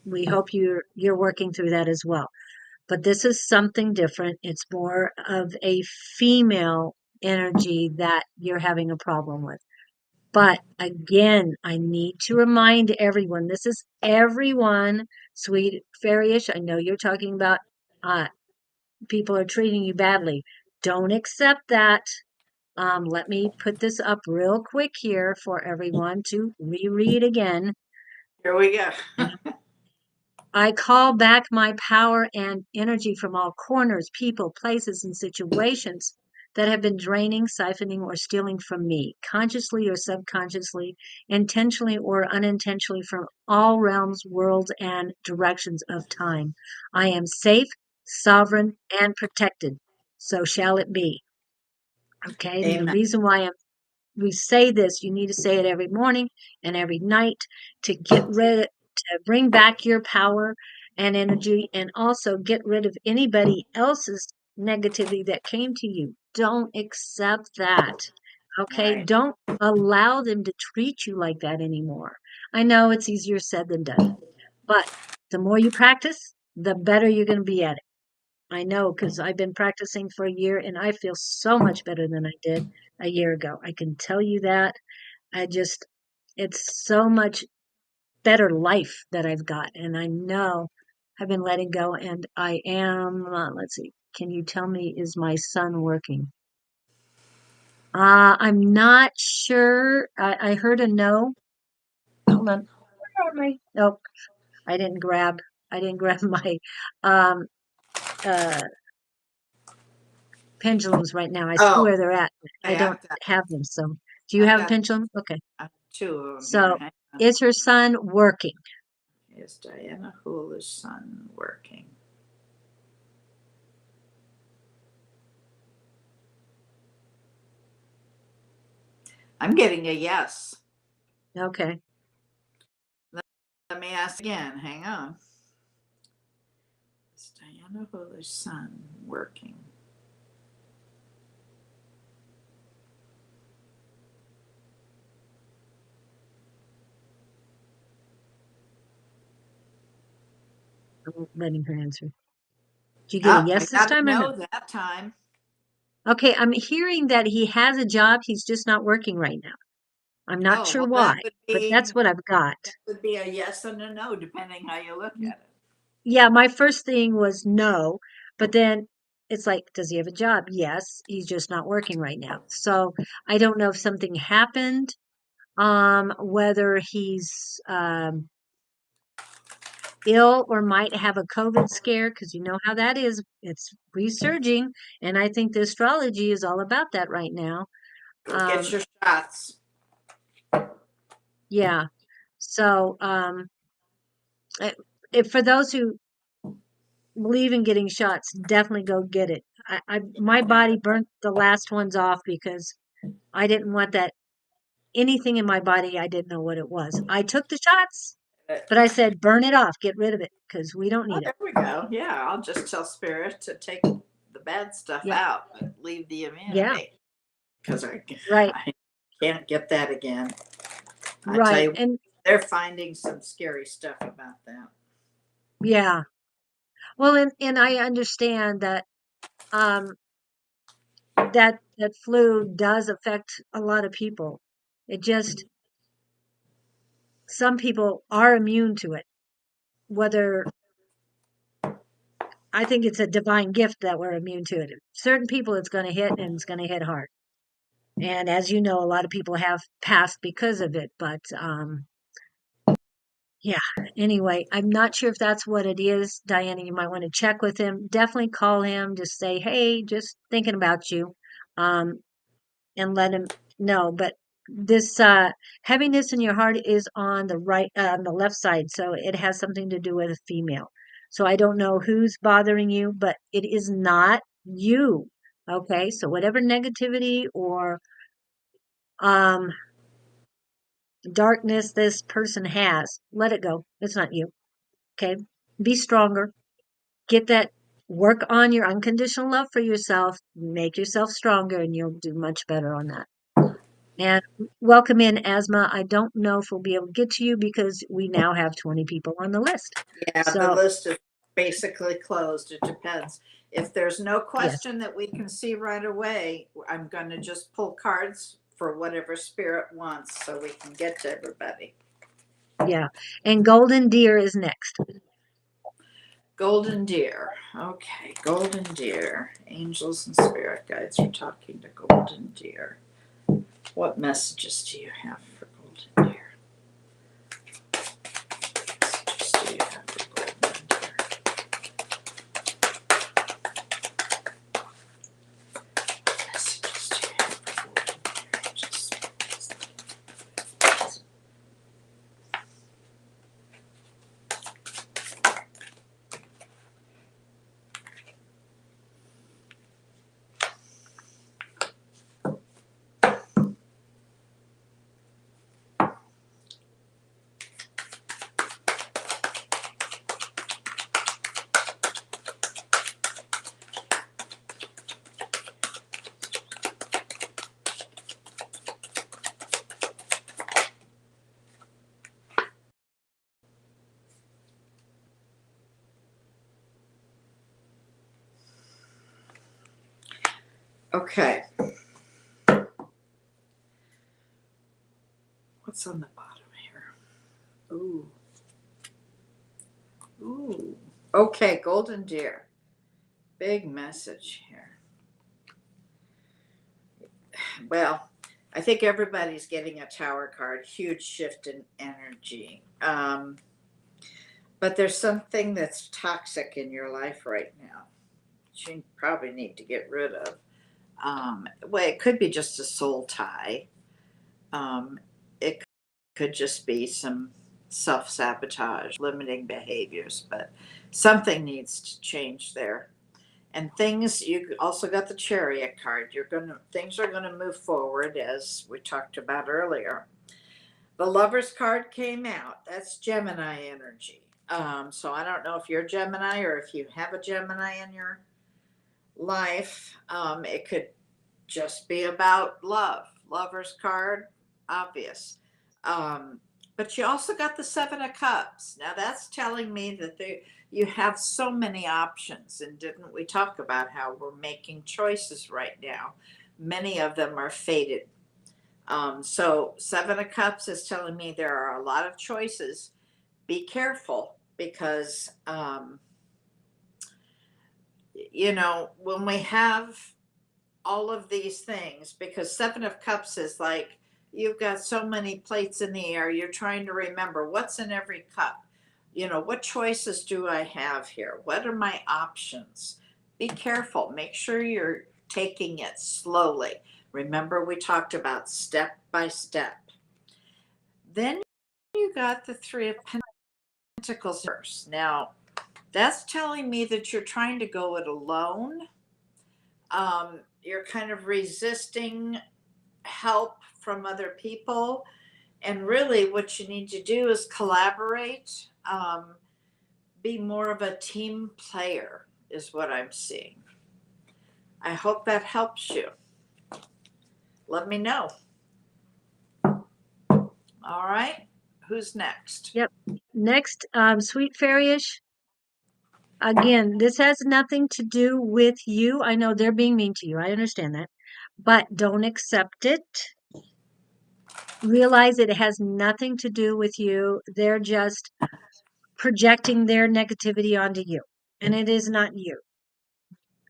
S1: we hope you're working through that as well. But this is something different. It's more of a female energy that you're having a problem with. But again, I need to remind everyone, this is everyone, sweet fairyish. I know you're talking about people are treating you badly. Don't accept that. Let me put this up real quick here for everyone to reread again.
S2: Here we go.
S1: I call back my power and energy from all corners, people, places, and situations that have been draining, siphoning, or stealing from me, consciously or subconsciously, intentionally or unintentionally, from all realms, worlds, and directions of time. I am safe, sovereign, and protected. So shall it be. Okay, and the
S2: Amen.
S1: reason why we say this, you need to say it every morning and every night to get rid, to bring back your power and energy, and also get rid of anybody else's negativity that came to you. Don't accept that. Okay,
S2: Right.
S1: don't allow them to treat you like that anymore. I know it's easier said than done, but the more you practice, the better you're going to be at it. I know because I've been practicing for a year and I feel so much better than I did a year ago. I can tell you that. I just, it's so much better life that I've got. And I know I've been letting go and I am, let's see, can you tell me, is my son working? I'm not sure. I heard a no. Hold on. Where am I? Nope. I didn't grab my, um, uh, pendulums right now. I see
S2: Oh,
S1: where they're at. I
S2: okay.
S1: don't have them. So, do you
S2: I've
S1: have a
S2: got
S1: pendulum? Okay.
S2: 2 of them here.
S1: So,
S2: Hang on.
S1: is her son working?
S2: Is Diana Hula's son working? I'm getting a yes.
S1: Okay.
S2: Let me ask again. Hang on. Is Diana Wooler's son working.
S1: I'm letting her answer. Did you get a
S2: Oh, I
S1: yes this
S2: got a
S1: time or no?
S2: no that time.
S1: Okay, I'm hearing that he has a job. He's just not working right now. I'm not
S2: Oh,
S1: sure
S2: well,
S1: why, but that's what I've got.
S2: that would be a yes and a no, depending how you look at it.
S1: Yeah, my first thing was no, but then it's like, does he have a job? Yes, he's just not working right now. So I don't know if something happened, whether he's ill or might have a COVID scare, because you know how that is. It's resurging, and I think the astrology is all about that right now.
S2: Go get your shots.
S1: Yeah. So, eh, if for those who believe in getting shots, definitely go get it. My
S2: Yeah,
S1: body burnt the last ones off because I didn't want that anything in my body. I didn't know what it was. I took the shots, but I said, burn it off, get rid of it because we don't
S2: oh,
S1: need it.
S2: there we go. Yeah, I'll just tell Spirit to take the bad stuff
S1: Yeah.
S2: out, but leave the
S1: Yeah.
S2: immunity, because
S1: Right.
S2: I can't get that again. I tell
S1: Right.
S2: you,
S1: And
S2: they're finding some scary stuff about that.
S1: yeah. Well, and I understand that um that flu does affect a lot of people. It just some people are immune to it. Whether I think it's a divine gift that we're immune to it. Certain people it's going to hit and it's going to hit hard. And as you know, a lot of people have passed because of it, but yeah. Anyway, I'm not sure if that's what it is. Diana, you might want to check with him. Definitely call him. Just say, "Hey, just thinking about you." Um and let him know. But this heaviness in your heart is on the right, on the left side, so it has something to do with a female. So I don't know who's bothering you, but it is not you. Okay, so whatever negativity or um darkness this person has, let it go. It's not you. Okay, be stronger. Get that. Work on your unconditional love for yourself. Make yourself stronger, and you'll do much better on that. And welcome in, Asma. I don't know if we'll be able to get to you because we now have 20 people on the list.
S2: Yeah, the
S1: So,
S2: list is basically closed. It depends. If there's no
S1: yes,
S2: question that we can see right away, I'm going to just pull cards for whatever Spirit wants so we can get to everybody.
S1: yeah. And Golden Deer is next.
S2: Golden Deer. Okay, Golden Deer. Angels and Spirit guides are talking to Golden Deer. What messages do you have for Golden Deer? Messages do you have for Golden Deer? Messages do you have for Golden Deer? Okay. What's on the bottom here? Ooh. Ooh. Okay, Golden Deer. Big message here. Well, I think everybody's getting a tower card. Huge shift in energy. But there's something that's toxic in your life right now. You probably need to get rid of. Well, it could be just a soul tie. It could just be some self sabotage, limiting behaviors, but something needs to change there. And things, you also got the Chariot card. Things are gonna move forward, as we talked about earlier. The Lovers card came out. That's Gemini energy. So I don't know if you're Gemini or if you have a Gemini in your life. It could just be about love. Lover's card, obvious. Um, but you also got the Seven of Cups. Now that's telling me that you have so many options. And didn't we talk about how we're making choices right now? Many of them are fated. So Seven of Cups is telling me there are a lot of choices. Be careful because when we have all of these things, because Seven of Cups is like you've got so many plates in the air, you're trying to remember what's in every cup. What choices do I have here? What are my options? Be careful. Make sure you're taking it slowly. Remember, we talked about step by step. Then you got the Three of Pentacles first. Now, that's telling me that you're trying to go it alone. You're kind of resisting help from other people. And really, what you need to do is collaborate, be more of a team player, is what I'm seeing. I hope that helps you. Let me know. All right. Who's next?
S1: Yep. Next, Sweet Fairyish. Again, this has nothing to do with you. I know they're being mean to you. I understand that. But don't accept it. Realize it has nothing to do with you. They're just projecting their negativity onto you. And it is not you.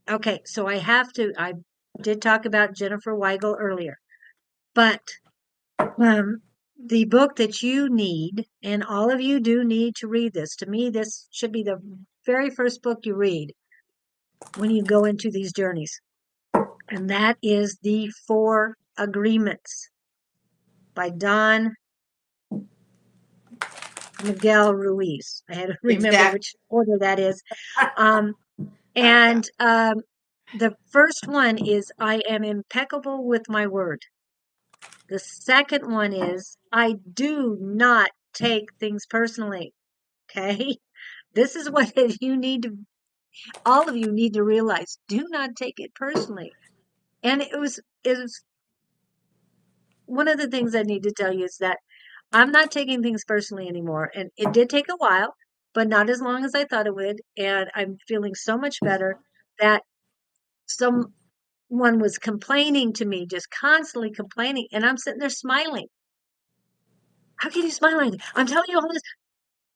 S1: Okay, so I did talk about Jennifer Weigel earlier. But the book that you need, and all of you do need to read this. To me, this should be the very first book you read when you go into these journeys. And that is The Four Agreements by Don Miguel Ruiz. I had to remember
S2: Exactly.
S1: which order that is. And the first one is I am impeccable with my word. The second one is I do not take things personally. Okay. This is what all of you need to realize. Do not take it personally. And it was one of the things I need to tell you is that I'm not taking things personally anymore. And it did take a while, but not as long as I thought it would. And I'm feeling so much better that someone was complaining to me, just constantly complaining. And I'm sitting there smiling. How can you smile like that? I'm telling you all this.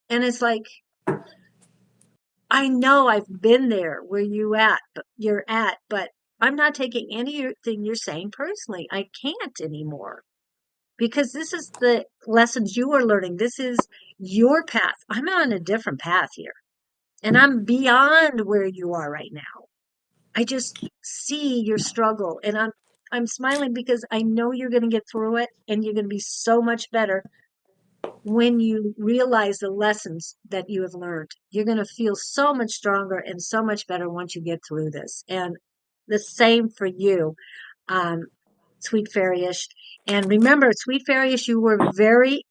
S1: And it's like, I know I've been there where you're at, but I'm not taking anything you're saying personally. I can't anymore because this is the lessons you are learning. This is your path. I'm on a different path here and I'm beyond where you are right now. I just see your struggle and I'm smiling because I know you're going to get through it and you're going to be so much better when you realize the lessons that you have learned. You're going to feel so much stronger and so much better once you get through this. And the same for you, um, Sweet Fairyish. And remember, Sweet Fairyish, you were very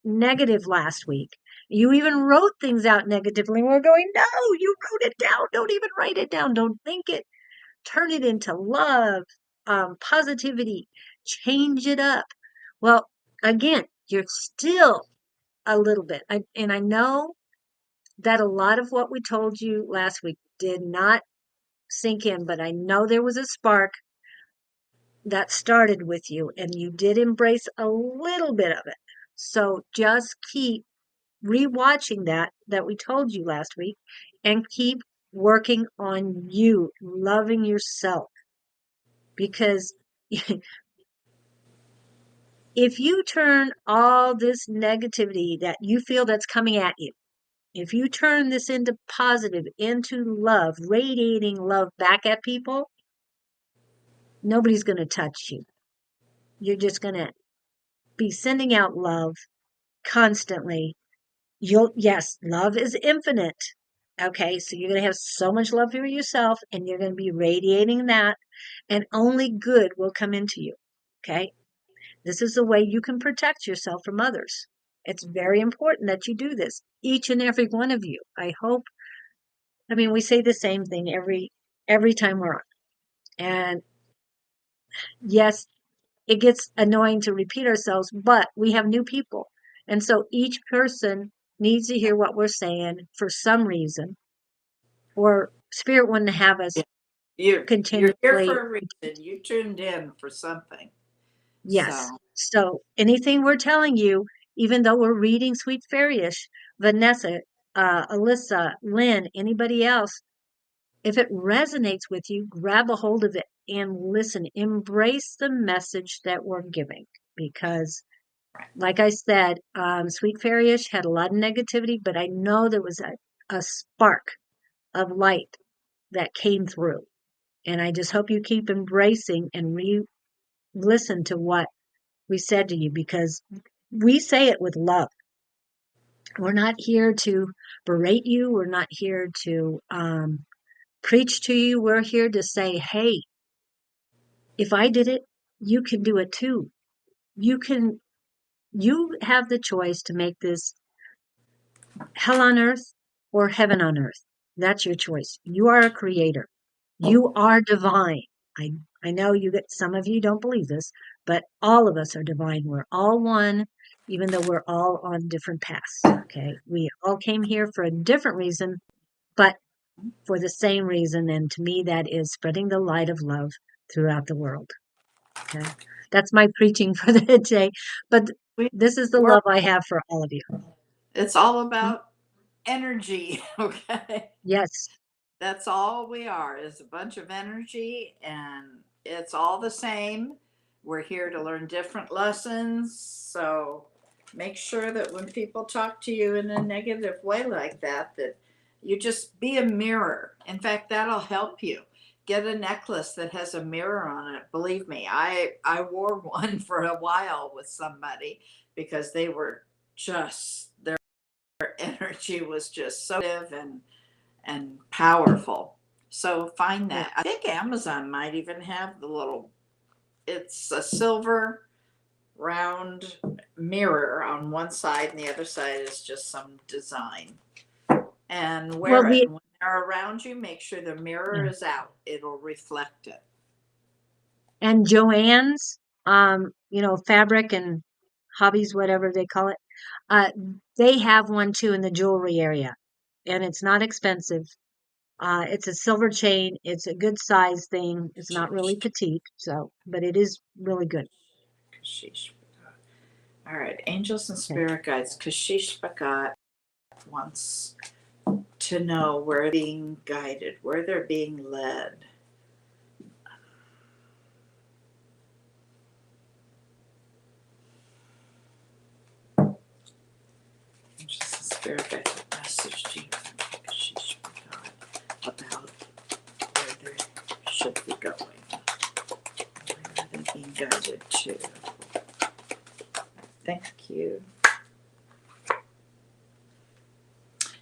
S1: negative last week. You even wrote things out negatively. We're going, no, you wrote it down. Don't even write it down. Don't think it. Turn it into love, positivity, change it up. Well, again, you're still a little bit. And I know that a lot of what we told you last week did not sink in, but I know there was a spark that started with you and you did embrace a little bit of it. So just keep rewatching that we told you last week and keep working on you, loving yourself. Because if you turn all this negativity that you feel that's coming at you, if you turn this into positive, into love, radiating love back at people, nobody's going to touch you. You're just going to be sending out love constantly. Yes, love is infinite. Okay, so you're going to have so much love for yourself and you're going to be radiating that, and only good will come into you. Okay, this is the way you can protect yourself from others. It's very important that you do this, each and every one of you. I mean, we say the same thing every time we're on. And yes, it gets annoying to repeat ourselves, but we have new people. And so each person needs to hear what we're saying for some reason, or spirit wouldn't have us
S2: You're here
S1: continuously.
S2: for a reason. You tuned in for something.
S1: Yes.
S2: So
S1: So anything we're telling you, even though we're reading Sweet Fairyish, Vanessa, Alyssa, Lynn, anybody else, if it resonates with you, grab a hold of it and listen. Embrace the message that we're giving. Because, like I said, Sweet Fairyish had a lot of negativity, but I know there was a spark of light that came through. And I just hope you keep embracing and listen to what we said to you, because we say it with love. We're not here to berate you. We're not here to preach to you. We're here to say, hey, if I did it, you can do it too. You can, you have the choice to make this hell on earth or heaven on earth. That's your choice. You are a creator. You are divine. I I know you get some of you don't believe this, but all of us are divine. We're all one, even though we're all on different paths. Okay. We all came here for a different reason, but for the same reason. And to me, that is spreading the light of love throughout the world. Okay. That's my preaching for the day. But
S2: we
S1: this is the
S2: we're
S1: love I have for all of you.
S2: it's all
S1: Hmm?
S2: about energy. Okay.
S1: Yes.
S2: That's all we are, is a bunch of energy, and it's all the same. We're here to learn different lessons. So make sure that when people talk to you in a negative way like that, that you just be a mirror. In fact, that'll help you. Get a necklace that has a mirror on it. Believe me, I wore one for a while with somebody because they were just, their energy was just so and powerful. So find
S1: Yeah.
S2: that. I think Amazon might even have the little, it's a silver round mirror on one side, and the other side is just some design. And
S1: Well,
S2: wear it. And when they're around you, make sure the mirror
S1: yeah.
S2: is out. It'll reflect it.
S1: And Joann's, fabric and hobbies, whatever they call it, uh, they have one too in the jewelry area, and it's not expensive. It's a silver chain. It's a good size thing. It's not really petite, so, but it is really good.
S2: Kashish Bhagat. All right, angels and
S1: Okay.
S2: spirit guides. Kashish Bhagat wants to know where they're being guided, where they're being led. Just a spirit guide message to you because she's forgot about where they should be going. Where are they being guided to? Thank you.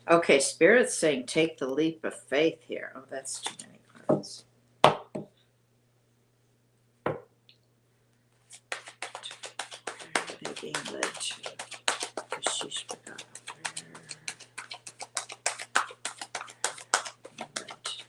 S2: Okay, Spirit's saying take the leap of faith here. Oh, that's too many cards. Where are they being led to? Because she's forgot where they're being led to.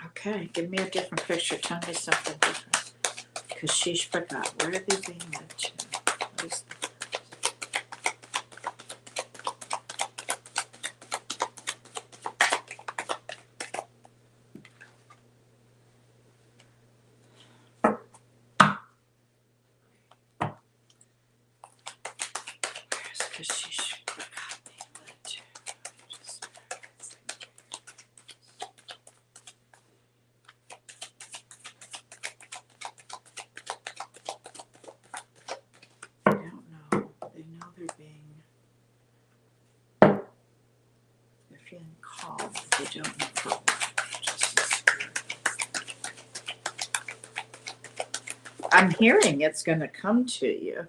S2: Okay, give me a different picture. Tell me something different. Because she's forgot. Where are they being led to? What is that? Because she's forgot being led to. Just, I don't know. They know they're being, they're feeling called, but they don't know for what. Just the spirit. I'm hearing it's going to come to you.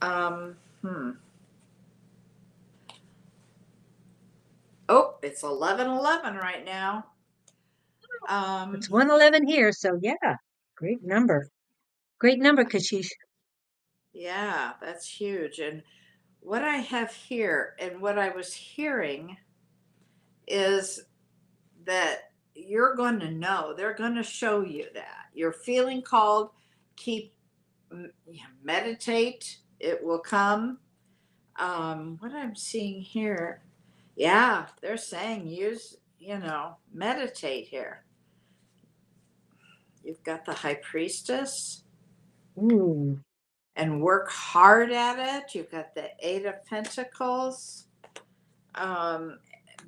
S2: Um, hmm. Oh, it's 11:11 right now.
S1: It's
S2: Um,
S1: 111 here, so yeah, great number. Great number, Kashish.
S2: yeah, that's huge. And what I have here and what I was hearing is that you're going to know, they're going to show you that. You're feeling called, keep meditate, it will come. What I'm seeing here, yeah, they're saying meditate here. You've got the high priestess
S1: Ooh,
S2: and work hard at it. You've got the Eight of Pentacles. Um,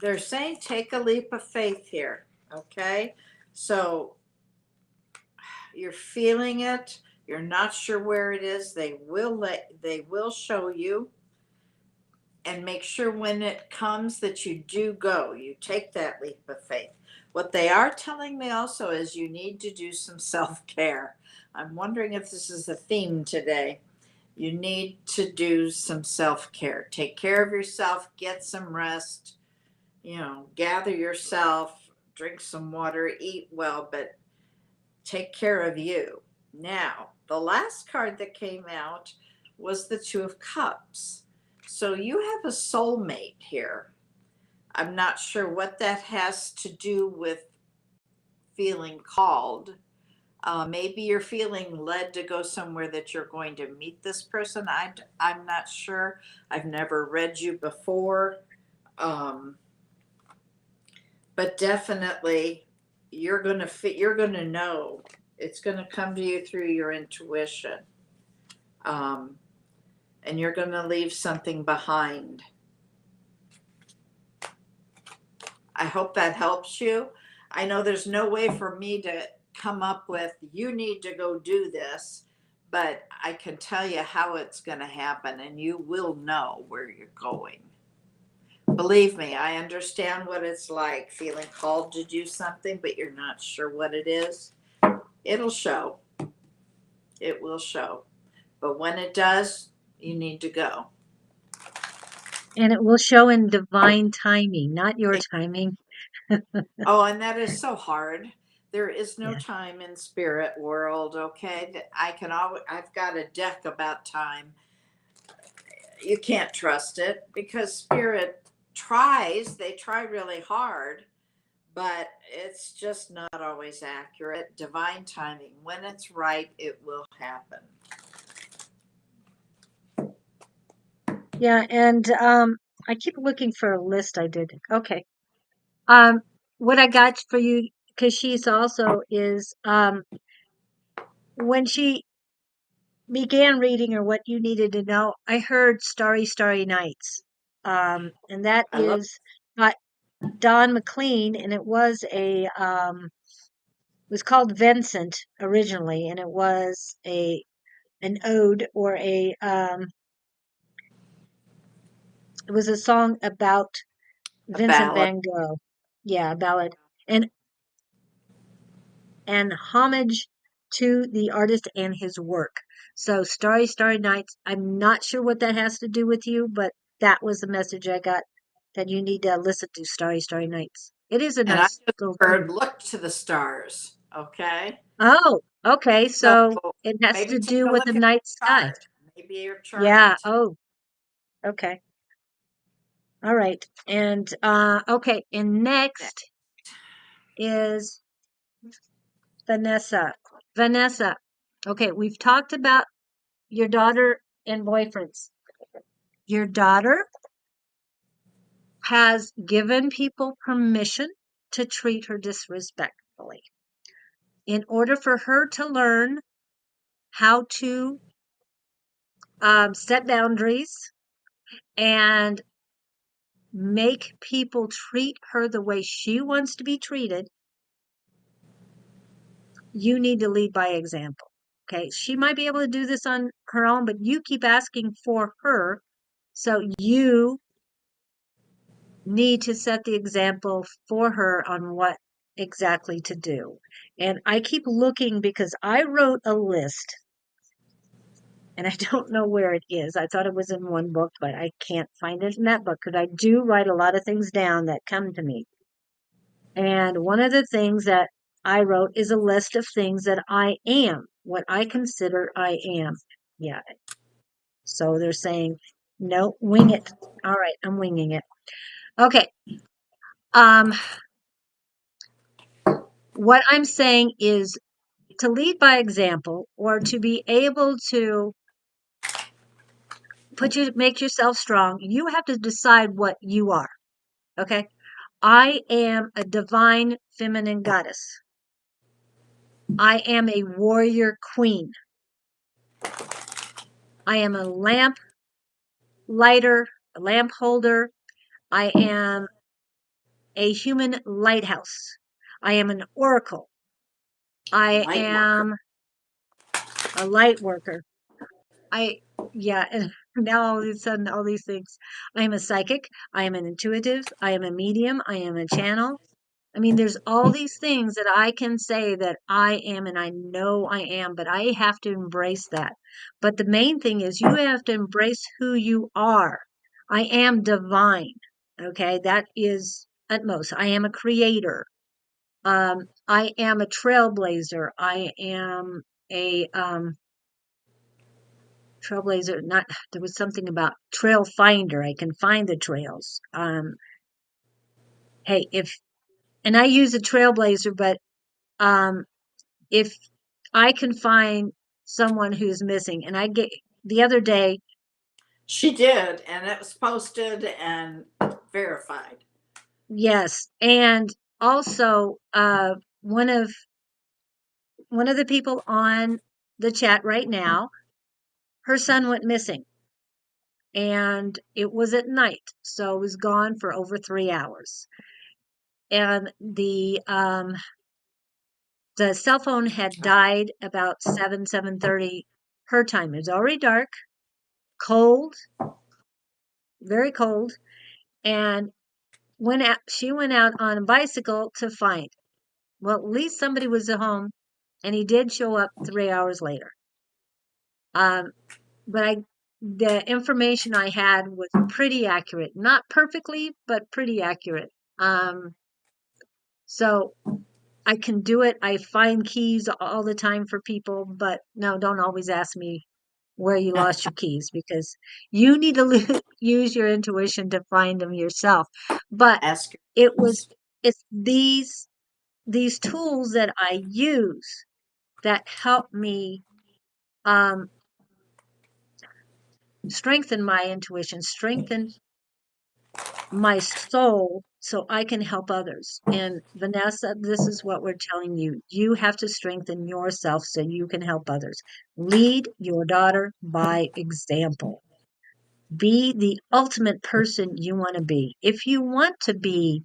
S2: they're saying take a leap of faith here. Okay. So you're feeling it. You're not sure where it is. They will show you, and make sure when it comes that you do go. You take that leap of faith. What they are telling me also is you need to do some self-care. I'm wondering if this is a theme today. You need to do some self-care. Take care of yourself, get some rest, gather yourself, drink some water, eat well, but take care of you. Now, the last card that came out was the Two of Cups. So you have a soulmate here. I'm not sure what that has to do with feeling called. Maybe you're feeling led to go somewhere that you're going to meet this person. I'm not sure. I've never read you before. Um, but definitely you're going to know. It's going to come to you through your intuition. Um, and you're going to leave something behind. I hope that helps you. I know there's no way for me to come up with, you need to go do this, but I can tell you how it's going to happen and you will know where you're going. Believe me, I understand what it's like feeling called to do something, but you're not sure what it is. It'll show. It will show. But when it does, you need to go.
S1: and it will show in divine timing, not your timing.
S2: Oh, and that is so hard. There is no
S1: Yeah.
S2: time in spirit world, okay? That I can always I've got a deck about time. You can't trust it because spirit tries, they try really hard, but it's just not always accurate. Divine timing, when it's right, it will happen.
S1: Yeah, and I keep looking for a list I did. Okay. Um what I got for you, Kashish, also is when she began reading or what you needed to know, I heard Starry Starry Nights. And that
S2: I love
S1: is by Don McLean, and it was called Vincent originally, and it was a an ode or it was a song about
S2: a
S1: Vincent
S2: ballad.
S1: van Gogh. Yeah, a ballad. And homage to the artist and his work. So Starry Starry Nights, I'm not sure what that has to do with you, but that was the message I got, that you need to listen to Starry Starry Nights. It is a
S2: And I
S1: nice
S2: just
S1: little
S2: heard
S1: tune.
S2: look to the stars, okay?
S1: Oh, okay.
S2: So
S1: So it has
S2: maybe
S1: to
S2: take
S1: do
S2: a
S1: with the
S2: look at
S1: night
S2: the
S1: sky.
S2: chart. Maybe your charting.
S1: Yeah. Oh, okay. All right. And okay. And next is Vanessa. Vanessa. Okay, we've talked about your daughter and boyfriends. Your daughter has given people permission to treat her disrespectfully. In order for her to learn how to set boundaries and make people treat her the way she wants to be treated, you need to lead by example. Okay, she might be able to do this on her own, but you keep asking for her. So you need to set the example for her on what exactly to do. And I keep looking because I wrote a list and I don't know where it is. I thought it was in one book, but I can't find it in that book because I do write a lot of things down that come to me. And one of the things that I wrote is a list of things that I am, what I consider I am. Yeah. So they're saying, no, wing it. All right, I'm winging it. Okay. Um, what I'm saying is to lead by example or to be able to make yourself strong, you have to decide what you are. Okay. I am a divine feminine goddess. I am a warrior queen. I am a lamp lighter, a lamp holder. I am a human lighthouse. I am an oracle. I
S2: Light worker.
S1: am a light worker. I, yeah, and now all of a sudden, all these things. I am a psychic. I am an intuitive. I am a medium. I am a channel. I mean, there's all these things that I can say that I am, and I know I am, but I have to embrace that. But the main thing is you have to embrace who you are. I am divine. Okay, that is utmost. I am a creator. I am a trailblazer. I am a trailblazer. Not there was something about trail finder. I can find the trails. Hey, if and I use a trailblazer, but um, if I can find someone who's missing, and I get the other day,
S2: She did, and it was posted and verified.
S1: yes, and also one of the people on the chat right now, her son went missing, and it was at night, so it was gone for over 3 hours, and the cell phone had died about 7:30 her time. It was already dark, cold, very cold, and she went out on a bicycle to find. Well, at least somebody was at home, and he did show up 3 hours later. Um, but the information I had was pretty accurate, not perfectly, but pretty accurate. So I can do it. I find keys all the time for people, but no, don't always ask me where you lost your keys because you need to use your intuition to find them yourself. But
S2: Ask her.
S1: it was it's these tools that I use that help me um, strengthen my intuition, strengthen my soul so I can help others. And Vanessa, this is what we're telling you. You have to strengthen yourself so you can help others. Lead your daughter by example. Be the ultimate person you want to be. If you want to be,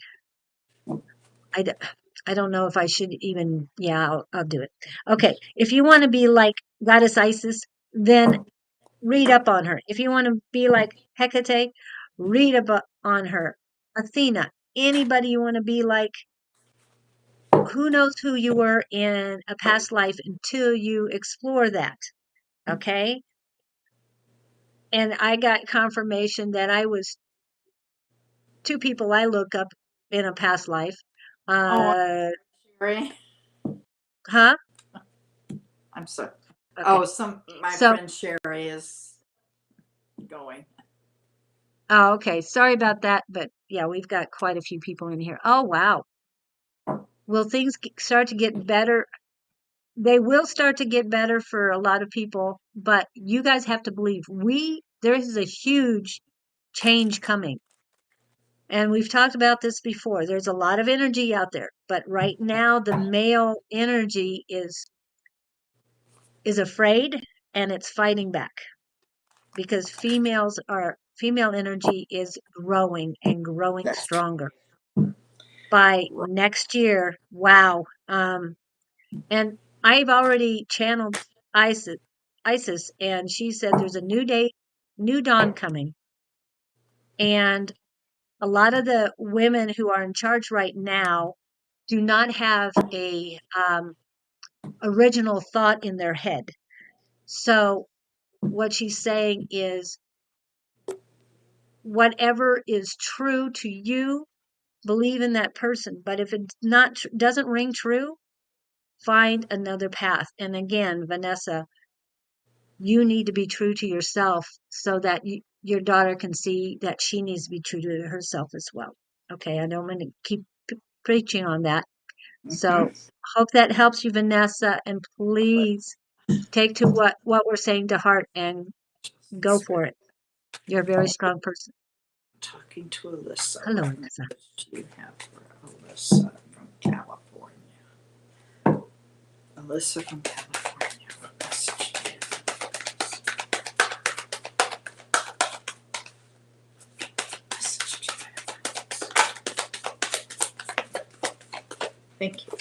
S1: I, d- I don't know if I should even, yeah, I'll do it. Okay. If you want to be like Goddess Isis, then read up on her. If you want to be like Hecate, read up on her. Athena, anybody you want to be like, who knows who you were in a past life until you explore that. Okay. And I got confirmation that I was two people I look up in a past life.
S2: Oh,
S1: Uh,
S2: Sherry.
S1: huh?
S2: I'm sorry.
S1: Okay.
S2: Oh, my
S1: So,
S2: friend Sherry is going.
S1: oh, okay. Sorry about that. But yeah, we've got quite a few people in here. Oh, wow. Will things start to get better? They will start to get better for a lot of people, but you guys have to believe there is a huge change coming. And we've talked about this before. There's a lot of energy out there, but right now the male energy is afraid and it's fighting back because female energy is growing and growing
S2: That's true.
S1: stronger. By next year, wow. And I've already channeled Isis, Isis, and she said there's a new day, new dawn coming. And a lot of the women who are in charge right now do not have a original thought in their head. So what she's saying is whatever is true to you, believe in that person. But if it doesn't ring true, find another path. And again, Vanessa, you need to be true to yourself so that your daughter can see that she needs to be true to herself as well. Okay, I don't want to keep preaching on that.
S2: Mm-hmm.
S1: So hope that helps you, Vanessa, and please take to what we're saying to heart and go for it. You're a very strong person.
S2: Talking to Alyssa.
S1: Hello,
S2: What
S1: Vanessa.
S2: message do you have for Alyssa from California? Alyssa from California. What message do you have? Message do you have? Thank you.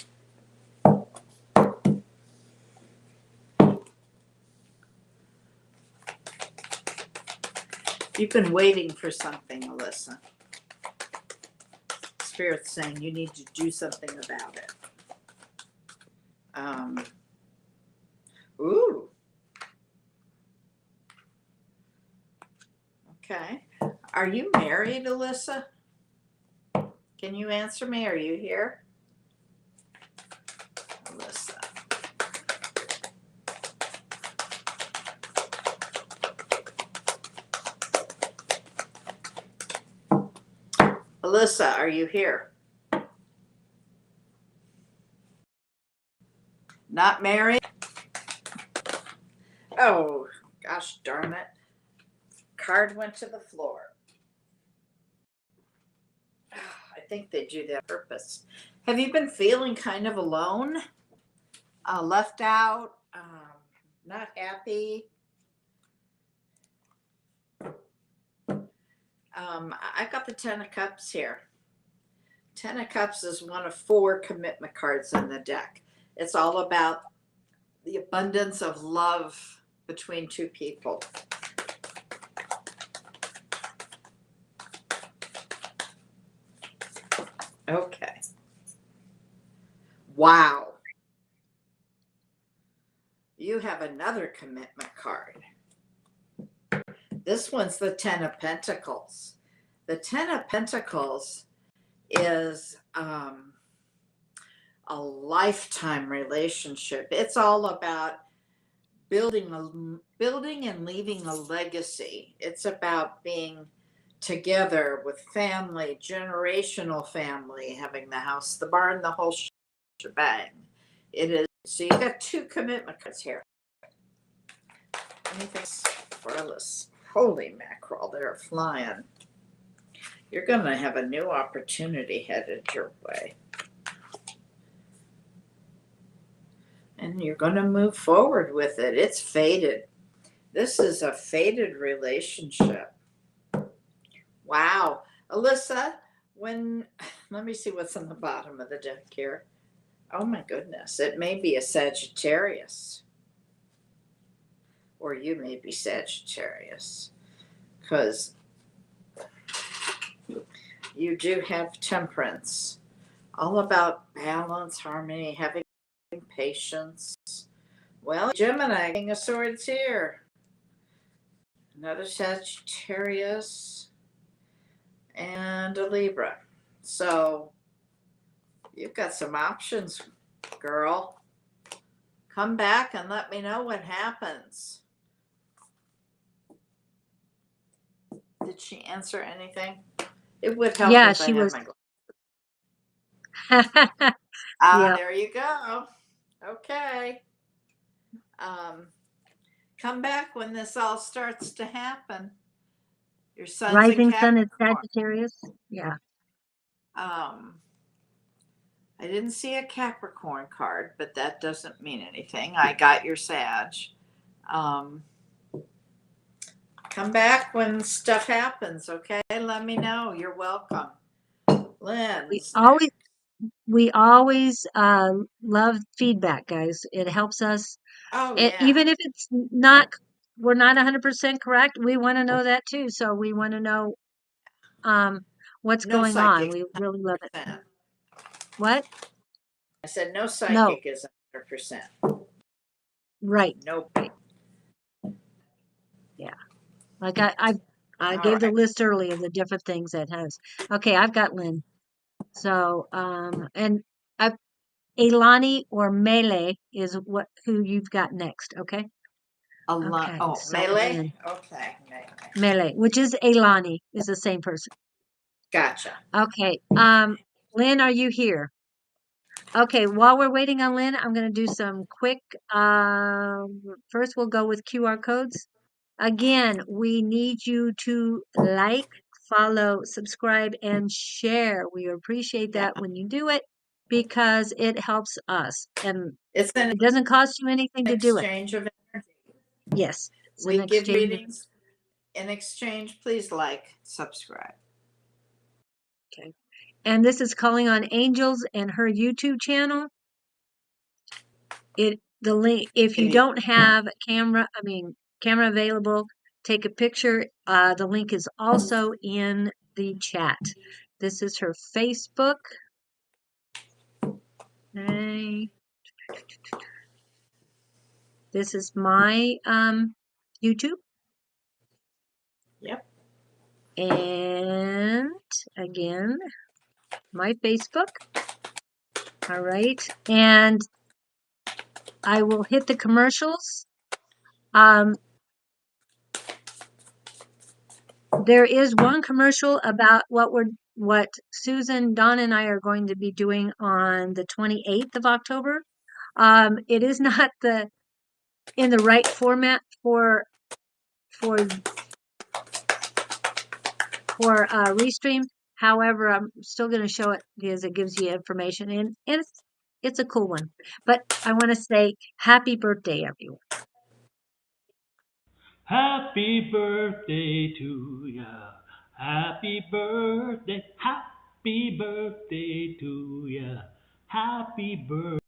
S2: You've been waiting for something, Alyssa. Spirit's saying you need to do something about it. Ooh. Okay. Are you married, Alyssa? Can you answer me? Are you here? Alyssa. Alyssa, are you here? Not married? Oh, gosh darn it. Card went to the floor. I think they do that on purpose. Have you been feeling kind of alone? Left out? Not happy? I got the Ten of Cups here. Ten of Cups is one of 4 commitment cards in the deck. It's all about the abundance of love between 2 people. Okay. Wow. You have another commitment card. This one's the Ten of Pentacles. The Ten of Pentacles is a lifetime relationship. It's all about building and leaving a legacy. It's about being together with family, generational family, having the house, the barn, the whole shebang. It is. So you got 2 commitment cards here. Anything for Alice? Holy mackerel, they're flying. You're going to have a new opportunity headed your way. And you're going to move forward with it. It's fated. This is a fated relationship. Wow. Alyssa, let me see what's on the bottom of the deck here. Oh my goodness. It may be a Sagittarius. Or you may be Sagittarius. Because you do have Temperance. All about balance, harmony, having patience. Well, Gemini, King of Swords here. Another Sagittarius. And a Libra. So you've got some options, girl. Come back and let me know what happens. Did she answer anything? It would help
S1: Yeah,
S2: if I
S1: she
S2: had
S1: was.
S2: my glasses.
S1: Yeah,
S2: There you go. Okay. Come back when this all starts to happen. Your son's in
S1: rising sun is
S2: Capricorn.
S1: Sagittarius. Yeah,
S2: I didn't see a Capricorn card, but that doesn't mean anything. I got your Sag. Um, come back when stuff happens, okay? Let me know. You're welcome.
S1: we
S2: Lynn's
S1: always
S2: next.
S1: we always love feedback, guys. It helps us.
S2: Oh, yeah.
S1: Even if it's not, we're not 100% correct. We want to know that too. So we want to know um, what's
S2: No
S1: going on.
S2: psychic
S1: We really love it.
S2: 100%.
S1: What?
S2: I said no
S1: No,
S2: psychic is 100%.
S1: right,
S2: Nope.
S1: right. Like I
S2: All
S1: gave the
S2: right.
S1: list early of the different things that has. Okay, I've got Lynn. So and I Elani or Mele is who you've got next, okay? Okay,
S2: Oh,
S1: so
S2: melee?
S1: Lynn.
S2: Okay, melee.
S1: Mele, which is Elani, is the same person.
S2: Gotcha.
S1: Okay. Lynn, are you here? Okay, while we're waiting on Lynn, I'm gonna do some quick first we'll go with QR codes. Again, we need you to like, follow, subscribe, and share. We appreciate
S2: Yeah.
S1: that when you do it because it helps us and
S2: It's an
S1: it doesn't cost you anything to do it.
S2: exchange of energy.
S1: Yes, it's an
S2: We give
S1: exchange.
S2: readings in exchange. Please like, subscribe.
S1: Okay. And this is calling on Angels and her YouTube channel. The link, if you
S2: If you
S1: don't have camera available, take a picture. The link is also in the chat. This is her Facebook. Okay. This is my YouTube.
S2: Yep.
S1: And again, my Facebook. All right. And I will hit the commercials. There is one commercial about what Susan, Don, and I are going to be doing on the 28th of October. It is not in the right format for Restream. However, I'm still going to show it because it gives you information and it's a cool one. But I want to say happy birthday, everyone.
S3: Happy birthday to ya. Happy birthday to ya. Happy birthday.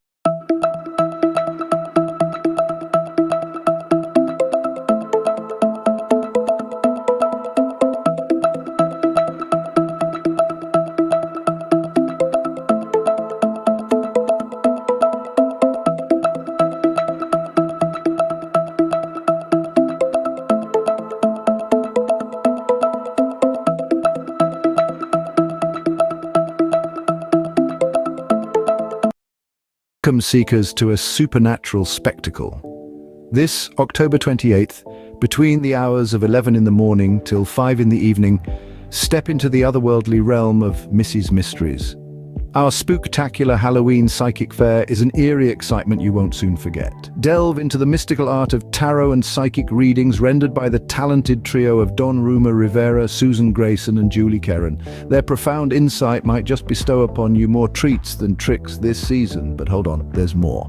S4: Welcome, seekers, to a supernatural spectacle. This October 28th, between the hours of 11 in the morning till 5 in the evening, step into the otherworldly realm of Mrs. Mysteries. Our spooktacular Halloween psychic fair is an eerie excitement you won't soon forget. Delve into the mystical art of tarot and psychic readings rendered by the talented trio of Don Ruma Rivera, Susan Grayson, and Julie Karen. Their profound insight might just bestow upon you more treats than tricks this season, but hold on, there's more.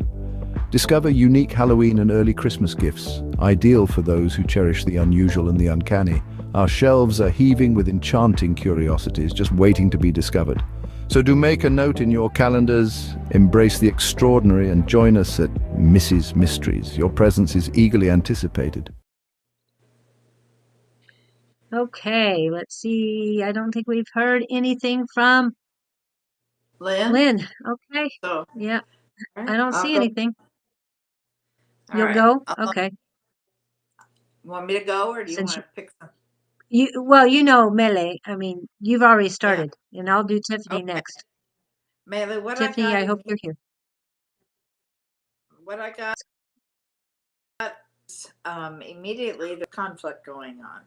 S4: Discover unique Halloween and early Christmas gifts, ideal for those who cherish the unusual and the uncanny. Our shelves are heaving with enchanting curiosities just waiting to be discovered. So do make a note in your calendars, embrace the extraordinary, and join us at Mrs. Mysteries. Your presence is eagerly anticipated.
S1: Okay, let's see. I don't think we've heard anything from
S2: Lynn?
S1: Lynn. Okay.
S2: So,
S1: Yeah,
S2: all
S1: I
S2: right,
S1: don't
S2: I'll
S1: see
S2: go.
S1: anything.
S2: All
S1: You'll
S2: right.
S1: go? Okay.
S2: Want me to go or do you
S1: Since
S2: want to pick some?
S1: you know Melee. I mean, you've already
S2: Yeah.
S1: started, and I'll do Tiffany
S2: Okay.
S1: next.
S2: Melee,
S1: Tiffany, I hope you're here.
S2: what I got immediately the conflict going on.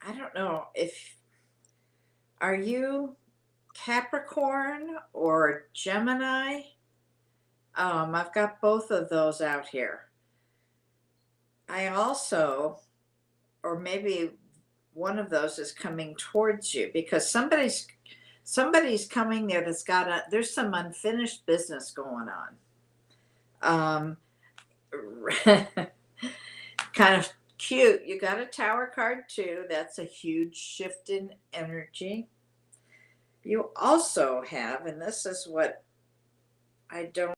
S2: I don't know if are you Capricorn or Gemini? I've got both of those out here. I also, or maybe one of those is coming towards you because somebody's coming there that's there's some unfinished business going on. Kind of cute. You got a tower card too. That's a huge shift in energy. You also have, and this is what I don't,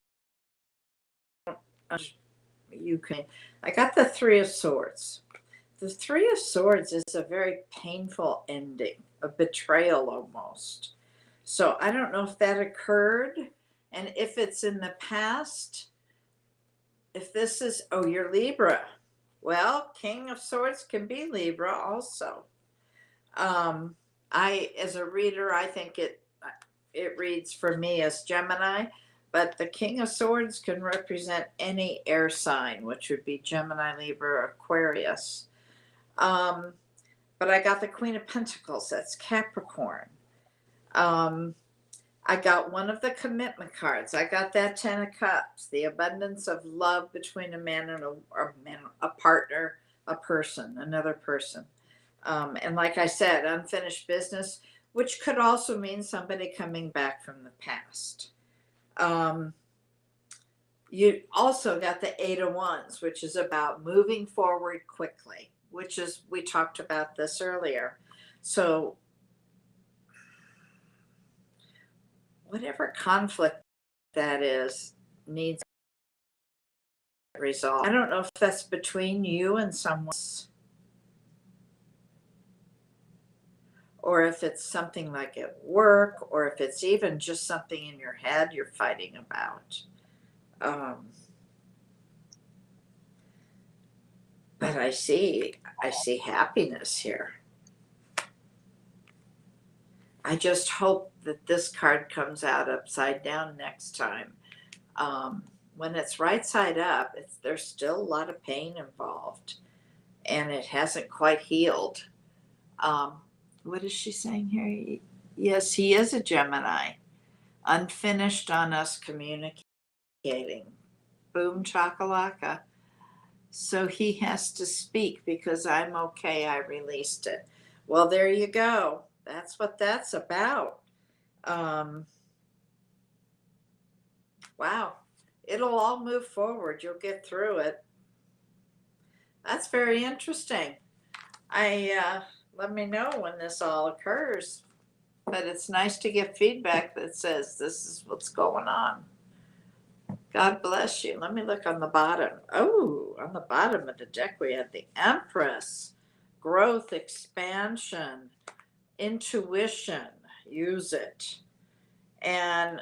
S2: you can, I got the Three of Swords. The Three of Swords is a very painful ending, a betrayal almost. So I don't know if that occurred and if it's in the past. If this is, oh, you're Libra. Well, King of Swords can be Libra also. As a reader, I think it reads for me as Gemini, but the King of Swords can represent any air sign, which would be Gemini, Libra, Aquarius. Um, but I got the Queen of Pentacles, that's Capricorn. Um, I got one of the commitment cards. I got that Ten of Cups, the abundance of love between a man and a partner, a person, another person. And like I said, unfinished business, which could also mean somebody coming back from the past. You also got the Eight of Wands, which is about moving forward quickly, which is, we talked about this earlier. So whatever conflict that is needs resolve. I don't know if that's between you and someone else, or if it's something like at work, or if it's even just something in your head you're fighting about. But I see happiness here. I just hope that this card comes out upside down next time. When it's right side up, there's still a lot of pain involved, and it hasn't quite healed. What is she saying here? Yes, he is a Gemini, unfinished on us communicating. Boom chakalaka. So he has to speak because I'm okay, I released it. Well, there you go. That's what that's about. Wow. It'll all move forward. You'll get through it. That's very interesting. Let me know when this all occurs. But it's nice to get feedback that says this is what's going on. God bless you. Let me look on the bottom. Oh, on the bottom of the deck, we have the Empress. Growth, expansion, intuition. Use it. And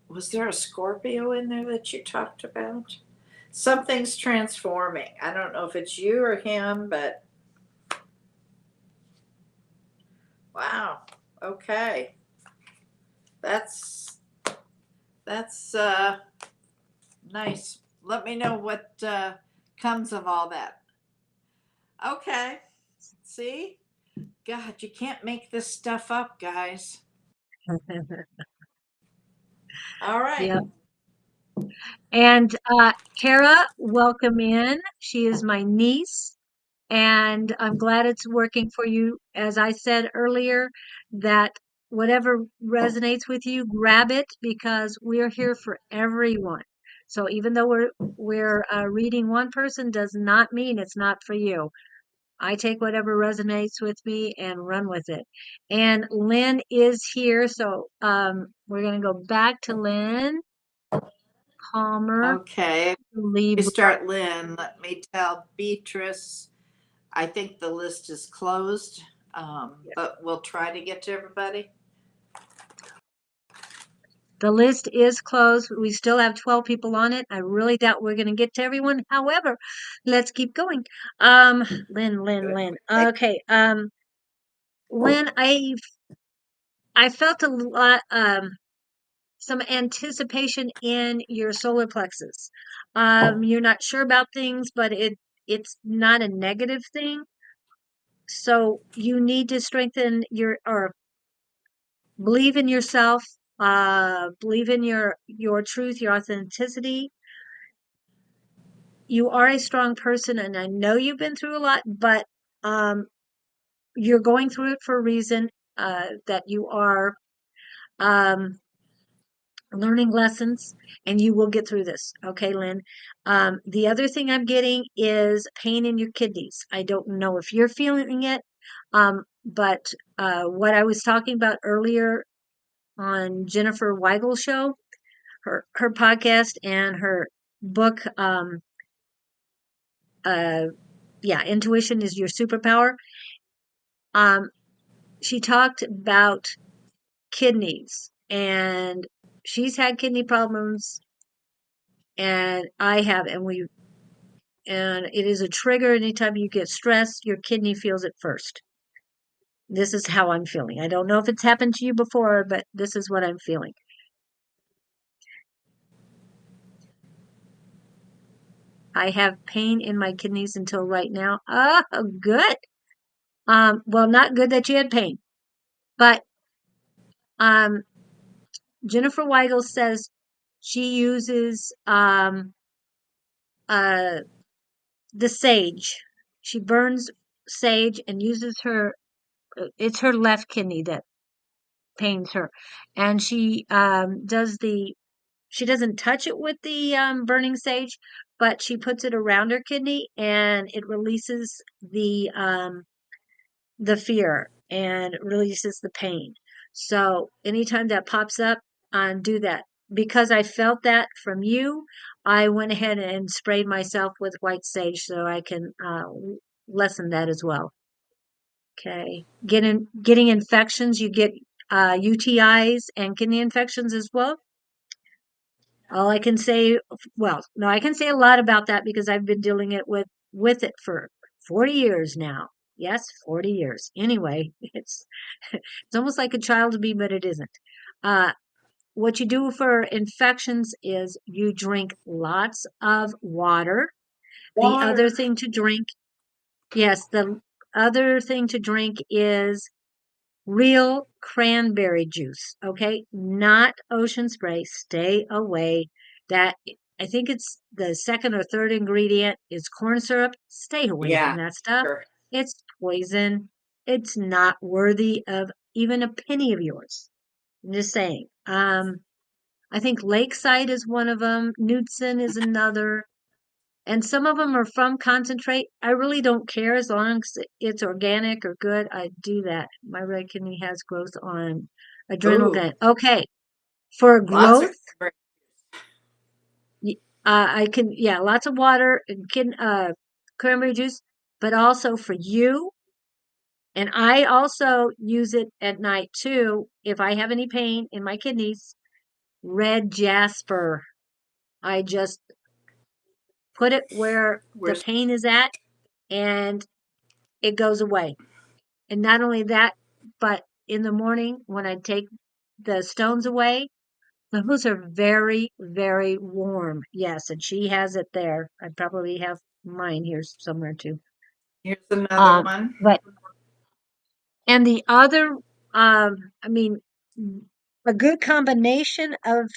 S2: was there a Scorpio in there that you talked about? Something's transforming. I don't know if it's you or him, but wow. Okay. That's nice. Let me know what comes of all that. Okay. See? God, you can't make this stuff up, guys. All right.
S1: Yep. And Kara, welcome in. She is my niece, and I'm glad it's working for you. As I said earlier, that whatever resonates with you, grab it because we're here for everyone. So even though we're reading one person, does not mean it's not for you. I take whatever resonates with me and run with it. And Lynn is here, so we're gonna go back to Lynn Palmer,
S2: Okay. You
S1: Libra.
S2: start Lynn. Let me tell Beatrice. I think the list is closed, but we'll try to get to everybody.
S1: The list is closed. We still have 12 people on it. I really doubt we're going to get to everyone. However, let's keep going. Lynn. Okay. Lynn, I felt a lot, some anticipation in your solar plexus. You're not sure about things, but it's not a negative thing. So you need to strengthen or believe in yourself, believe in your truth, your authenticity. You are a strong person, and I know you've been through a lot, but you're going through it for a reason, that you are learning lessons, and you will get through this. Okay, Lynn. The other thing I'm getting is pain in your kidneys. I don't know if you're feeling it, but what I was talking about earlier on Jennifer Weigel's show, her podcast and her book, intuition is your superpower. She talked about kidneys and she's had kidney problems, and I have, and it is a trigger. Anytime you get stressed, your kidney feels it first. This is how I'm feeling. I don't know if it's happened to you before, but this is what I'm feeling. I have pain in my kidneys until right now. Oh, good. Well, not good that you had pain, but um, Jennifer Weigel says she uses uh the sage. She burns sage and uses it's her left kidney that pains her, and she doesn't touch it with the burning sage, but she puts it around her kidney, and it releases the fear and releases the pain. So anytime that pops up, do that. Because I felt that from you, I went ahead and sprayed myself with white sage so I can lessen that as well. Okay. Getting infections, you get UTIs and kidney infections as well. All I can say, well, no, I can say a lot about that because I've been dealing with it for 40 years now. Yes, 40 years. Anyway, it's almost like a child to me, but it isn't. What you do for infections is you drink lots of water. The other
S2: Water.
S1: thing to drink, yes, the other thing to drink is real cranberry juice, okay? Not ocean spray. Stay away. That I think it's the second or third ingredient is corn syrup. Stay away from
S2: Yeah,
S1: that stuff.
S2: sure.
S1: It's poison. It's not worthy of even a penny of yours. I'm just saying. I think Lakeside is one of them. Knudsen is another. And some of them are from concentrate. I really don't care as long as it's organic or good. I do that. My red kidney has growth on adrenal
S2: Ooh,
S1: gland. Okay, for
S2: lots of
S1: growth,
S2: cranberry.
S1: I can, yeah, lots of water and cranberry juice, but also for you. And I also use it at night too. If I have any pain in my kidneys, red jasper. I just put it where the
S2: Where's
S1: pain is at, and it goes away. And not only that, but in the morning when I take the stones away, those are very, very warm. Yes, and she has it there. I probably have mine here somewhere too.
S2: here's another one.
S1: But and the other, I mean, a good combination of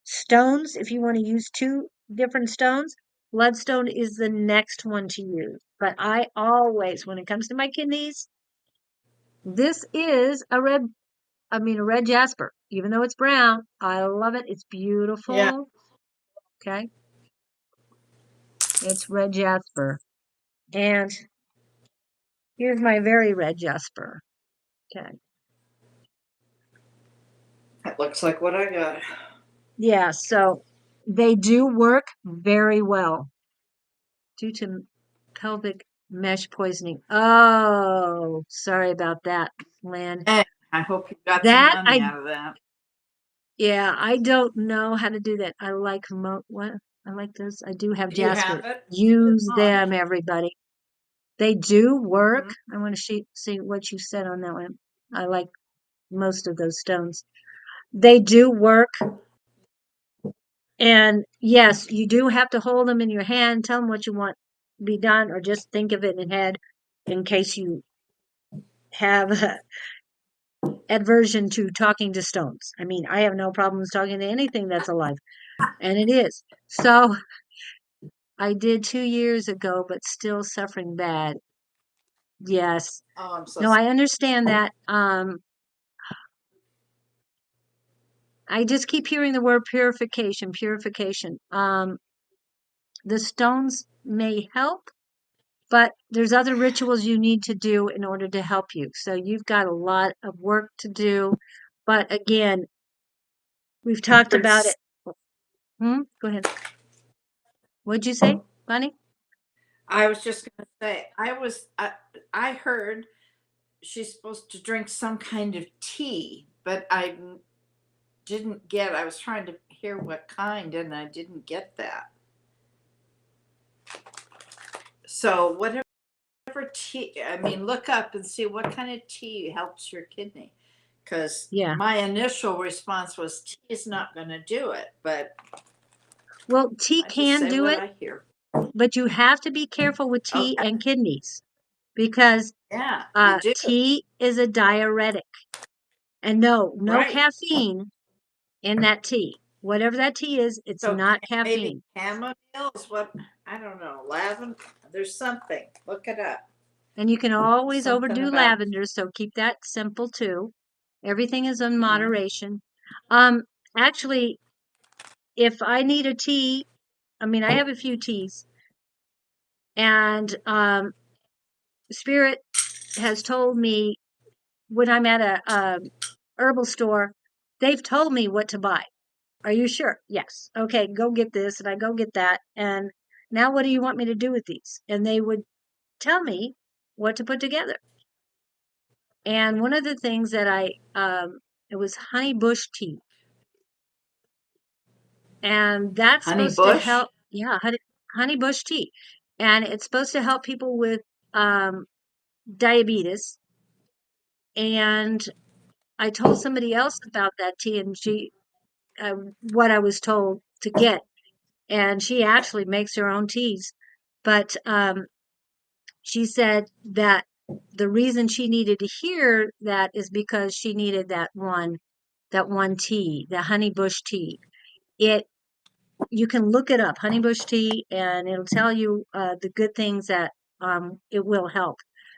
S1: stones, if you want to use two different stones, bloodstone is the next one to use. But I always, when it comes to my kidneys, this is a red jasper. Even though it's brown, I love it. It's
S2: Yeah.
S1: beautiful. Okay. It's red jasper. And here's my very red jasper. Okay.
S2: That looks like what I got.
S1: Yeah, so they do work very well due to pelvic mesh poisoning. Oh, sorry about that, Lynn.
S2: Hey, I hope you got some
S1: That
S2: money out of that.
S1: yeah, I don't know how to do that. What? I like this. I do have
S2: You
S1: jasper.
S2: have it?
S1: Use
S2: Oh,
S1: them, everybody. They do work.
S2: mm-hmm.
S1: I want to see what you said on that one. I like most of those stones. They do work. And yes, you do have to hold them in your hand, tell them what you want to be done, or just think of it in head in case you have aversion to talking to stones. I mean, I have no problems talking to anything that's alive, and it is. So I did 2 years ago, but still suffering bad. Yes.
S2: Oh, I'm so
S1: No,
S2: sorry.
S1: I understand that. I just keep hearing the word purification, purification. The stones may help, but there's other rituals you need to do in order to help you. So you've got a lot of work to do. But again, we've talked about it. Go ahead. What'd you say, Bonnie?
S2: I was just going to say, I heard she's supposed to drink some kind of tea, but didn't get. I was trying to hear what kind, and I didn't get that. So whatever tea, I mean, look up and see what kind of tea helps your kidney. Because
S1: Yeah.
S2: my initial response was tea is not going to do it, but
S1: Well, tea
S2: I just
S1: can
S2: say
S1: do
S2: what
S1: it,
S2: I hear.
S1: but you have to be careful with tea
S2: Okay.
S1: and kidneys because
S2: Yeah, you do.
S1: tea is a diuretic. And no
S2: Right.
S1: caffeine in that tea. Whatever that tea is, it's
S2: So
S1: not
S2: maybe
S1: caffeine.
S2: chamomile is what, I don't know, lavender. There's something. Look it up.
S1: And you can always
S2: Something
S1: overdo
S2: about.
S1: lavender, so keep that simple too. Everything is in
S2: Mhm.
S1: moderation. Actually, if I need a tea, I mean, I have a few teas, and Spirit has told me when I'm at a herbal store, they've told me what to buy. Are you sure? Yes. Okay, go get this, and I go get that. And now what do you want me to do with these? And they would tell me what to put together. And one of the things that it was honey bush tea. And that's
S2: Honey
S1: supposed to
S2: bush?
S1: help, yeah, honey bush tea. And it's supposed to help people with um, diabetes. And I told somebody else about that tea, and what I was told to get. And she actually makes her own teas. But she said that the reason she needed to hear that is because she needed that one tea, the honey bush tea. It You can look it up, honey bush tea, and it'll tell you the good things that it will help.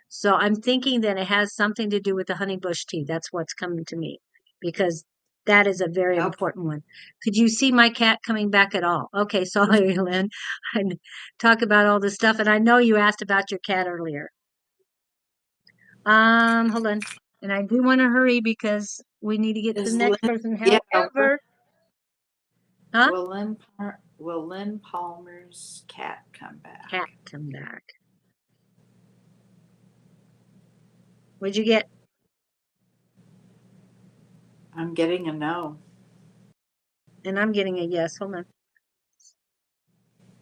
S1: So I'm thinking that it has something to do with the honey bush tea. That's what's coming to me because that is a very
S2: Okay.
S1: important one. Could you see my cat coming back at all? Okay, sorry, Lynn. I talk about all this stuff, and I know you asked about your cat earlier. Hold on. And I do want to hurry because we need to get to the
S2: Is
S1: next
S2: Lynn,
S1: person.
S2: yeah,
S1: However, huh?
S2: will Lynn Palmer's cat come
S1: Cat
S2: back?
S1: come back. What'd you get?
S2: I'm getting a no.
S1: And I'm getting a yes. Hold on.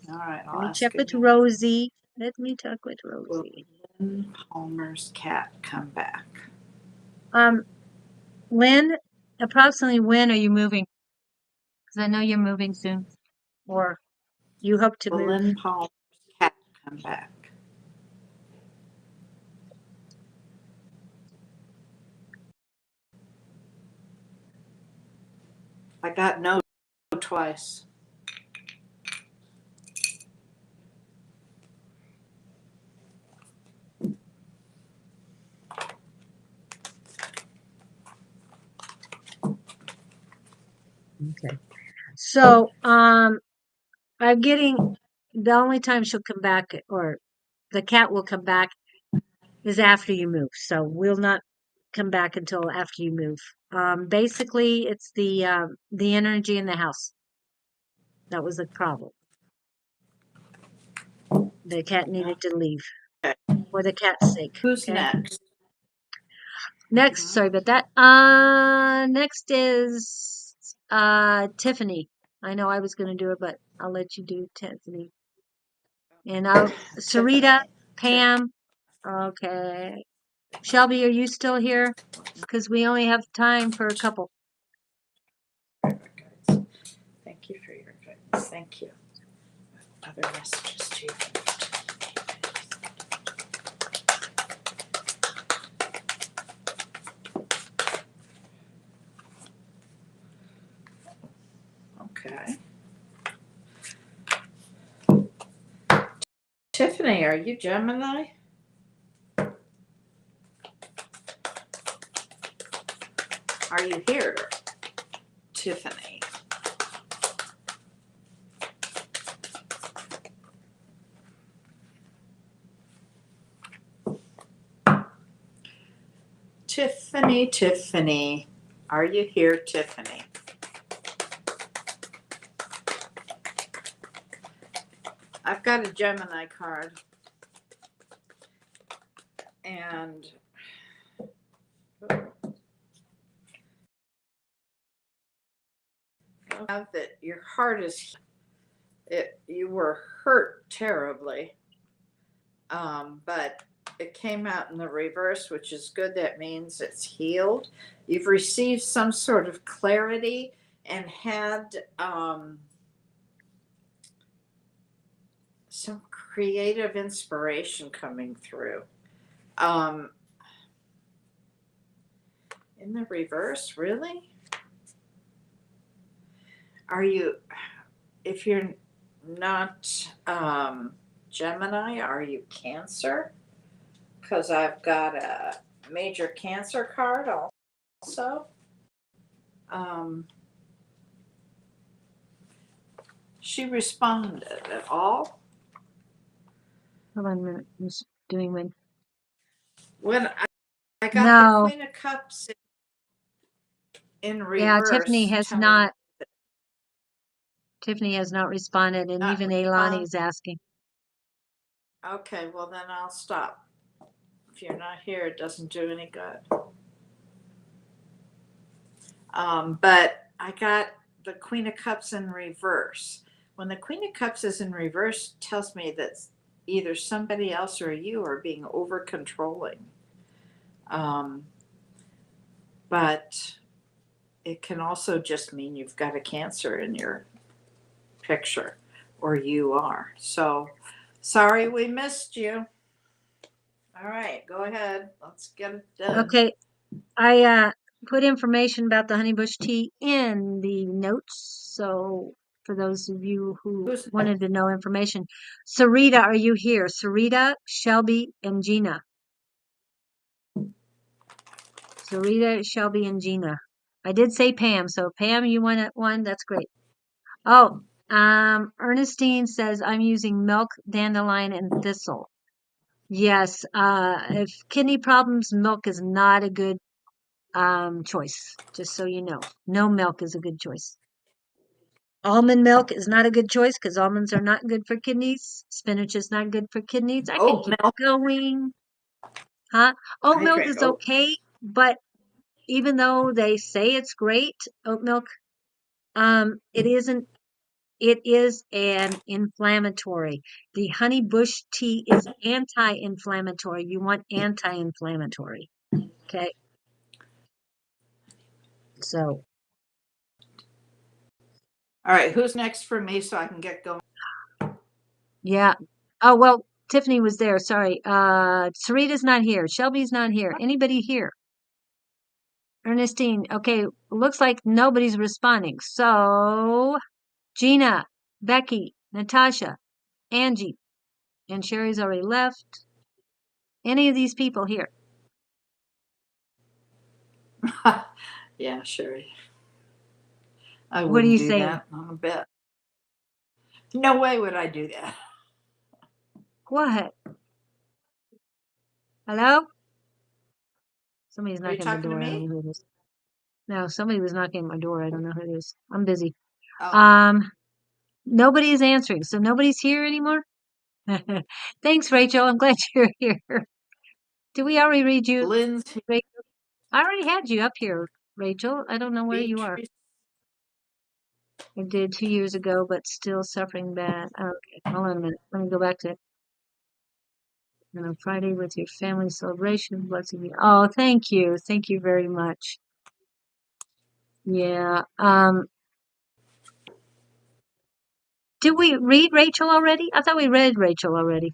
S2: All right,
S1: Let
S2: I'll
S1: me check
S2: ask
S1: with
S2: again.
S1: Rosie. Let me talk with
S2: Will
S1: Rosie.
S2: Lynn Palmer's cat come back?
S1: Um, Lynn, approximately when are you moving? Because I know you're moving soon, or you hope to
S2: Will
S1: move.
S2: Lynn Palmer's cat come back? I got no twice.
S1: Okay. So, I'm getting the only time she'll come back, or the cat will come back, is after you move. So we'll not come back until after you move. Basically, it's the energy in the house that was the problem. The cat needed to leave
S2: Okay.
S1: for the cat's sake.
S2: Who's
S1: Okay.
S2: next?
S1: Next,
S2: Mhm.
S1: sorry about that. Next is Tiffany. I know I was gonna do it, but I'll let you do Tiffany. And Sarita,
S2: Tiffany.
S1: Pam. Okay. Shelby, are you still here? Because we only have time for a couple.
S2: Thank you for your guidance. Thank you. Other messages to you. Okay. Tiffany, are you Gemini? Are you here, Tiffany? Tiffany, Tiffany. Are you here, Tiffany? I've got a Gemini card. And Have that your heart is you were hurt terribly, but it came out in the reverse, which is good. That means it's healed. You've received some sort of clarity and had some creative inspiration coming through. In the reverse, really? Are you, if you're not Gemini, are you Cancer? Because I've got a major Cancer card also. She responded at all.
S1: Hold on a minute. I'm just doing one.
S2: When I got
S1: No.
S2: the Queen of Cups in reverse.
S1: Yeah, Tiffany has
S2: telling
S1: not.
S2: me
S1: Tiffany has not responded, and
S2: not
S1: even
S2: respond.
S1: Ailani is asking.
S2: Okay, well then I'll stop. If you're not here, it doesn't do any good. But I got the Queen of Cups in reverse. When the Queen of Cups is in reverse, it tells me that either somebody else or you are being over controlling. But it can also just mean you've got a Cancer in your picture, or you are. So sorry we missed you. All right, go ahead. Let's get it done.
S1: Okay, I put information about the honeybush tea in the notes. So for those of you who wanted to know information, Sarita, are you here? Sarita, Shelby, and Gina. Sarita, Shelby, and Gina. I did say Pam, so Pam, you won at one. That's great. Oh, Ernestine says I'm using milk, dandelion, and thistle. Yes, if kidney problems, milk is not a good choice. Just so you know, no milk is a good choice. Almond milk is not a good choice because almonds are not good for kidneys. Spinach is not good for kidneys. I can
S2: Oat
S1: keep
S2: milk.
S1: going. Huh? Oat
S2: I
S1: milk
S2: drink
S1: is
S2: oat.
S1: okay, but even though they say it's great, oat milk, it isn't. It is an inflammatory. The honey bush tea is anti-inflammatory. You want anti-inflammatory. Okay. So,
S2: All right, who's next for me so I can get going?
S1: yeah. Oh, well, Tiffany was there. Sorry. Sarita's not here. Shelby's not here. Anybody here? Ernestine. Okay. Looks like nobody's responding. So, Gina, Becky, Natasha, Angie, and Sherry's already left. Any of these people here?
S2: Yeah, Sherry. I
S1: What are you
S2: wouldn't do
S1: saying?
S2: that on a bet. No way would I do that.
S1: What? Hello? Somebody's
S2: Are you
S1: knocking the
S2: talking to
S1: door. I don't
S2: me?
S1: know who it is. No, somebody was knocking at my door. I don't know who it is. I'm busy.
S2: Oh.
S1: Nobody is answering, so nobody's here anymore. Thanks, Rachel. I'm glad you're here. Did we already read you,
S2: Lynn's
S1: Rachel? I already had you up here, Rachel. I don't know where you are.
S2: Beatrice.
S1: I did 2 years ago, but still suffering bad. Okay, hold on a minute. Let me go back to it. And on Friday with your family celebration, blessing you. Oh, thank you. Thank you very much. Yeah. Did we read Rachel already? I thought we read Rachel already.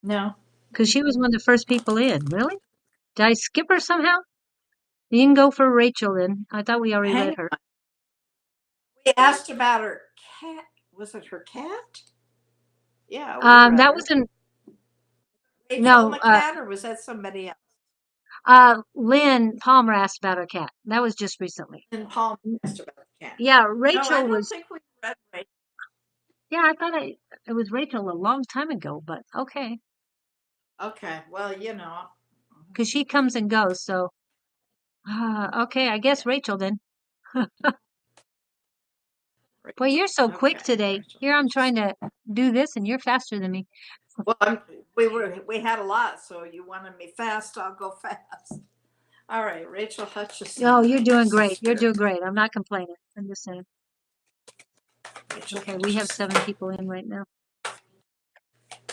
S2: No.
S1: Because she was one of the first people in. Really? Did I skip her somehow? You can go for Rachel then. I thought we already read
S2: Hang
S1: her.
S2: on. We asked about her cat. Was it her cat? Yeah, we read
S1: That
S2: her.
S1: wasn't
S2: Rachel and
S1: no.
S2: the cat, or was that somebody else?
S1: Lynn Palmer asked about her cat. That was just recently.
S2: And Paul asked about the cat.
S1: Yeah,
S2: No, I
S1: Rachel
S2: don't
S1: was.
S2: think we read Rachel.
S1: Yeah, I thought it was Rachel a long time ago, but okay,
S2: Okay, well,
S1: because she comes and goes. So, okay, I guess
S2: yeah.
S1: Rachel then. Boy,
S2: Rachel.
S1: you're so quick
S2: Okay,
S1: today.
S2: Rachel.
S1: Here I'm trying to do this, and you're faster than me.
S2: Well, we had a lot, so you wanted me fast. I'll go fast. All right, Rachel Hutchison.
S1: Oh, you're doing
S2: Thanks,
S1: great. You're
S2: Spirit.
S1: doing great. I'm not complaining. I'm just saying.
S2: Rachel
S1: Okay, we have
S2: Hutchison.
S1: 7 people in right now.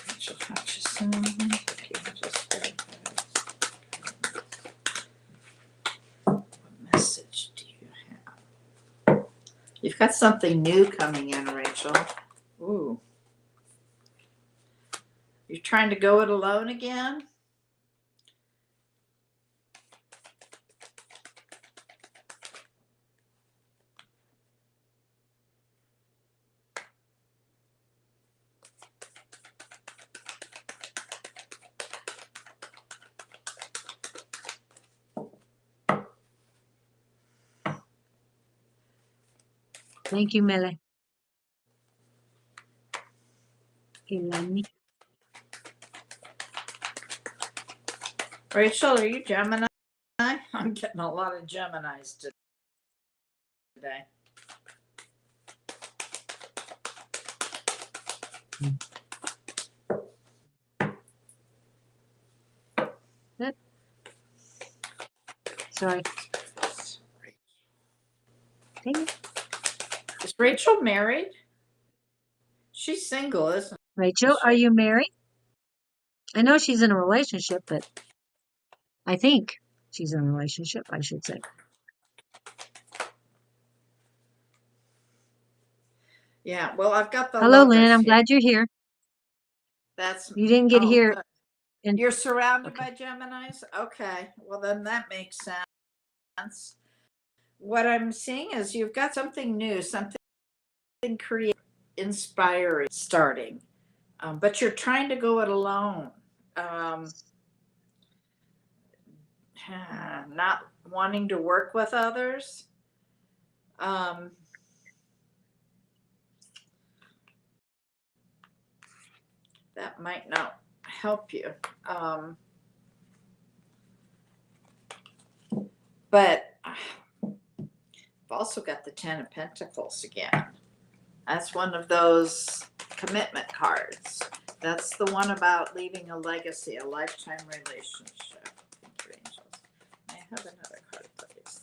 S2: Rachel Hutchison. Okay, just what message do you have? You've got something new coming in, Rachel. Ooh. You're trying to go it alone again?
S1: Thank you, Mele. Ilani.
S2: Rachel, are you Gemini? I'm getting a lot of Geminis today.
S1: Yep. Sorry. Dang it.
S2: Is Rachel married? She's single, isn't
S1: Rachel, are
S2: she?
S1: you married? I know she's in a relationship, but I think she's in a relationship, I should say.
S2: Yeah, well, I've got the
S1: Hello, Lynn.
S2: lovers
S1: I'm
S2: here.
S1: glad you're here.
S2: That's,
S1: You didn't get
S2: oh,
S1: here.
S2: good.
S1: In,
S2: You're surrounded
S1: okay.
S2: by Geminis? Okay, well, then that makes sense. What I'm seeing is you've got something new, something creative, inspiring starting, but you're trying to go it alone. Not wanting to work with others. That might not help you. But I've also got the 10 of Pentacles again. That's one of those commitment cards. That's the one about leaving a legacy, a lifetime relationship. Thank you, angels. I have another card, please.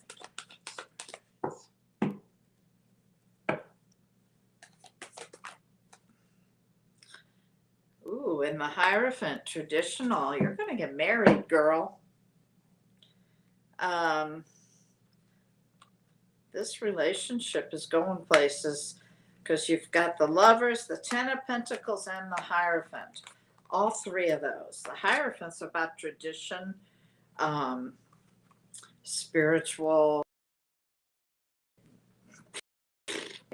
S2: Thank you. Ooh, in the Hierophant, traditional. You're going to get married, girl. This relationship is going places because you've got the Lovers, the 10 of Pentacles, and the Hierophant. All 3 of those. The Hierophant's about tradition, spiritual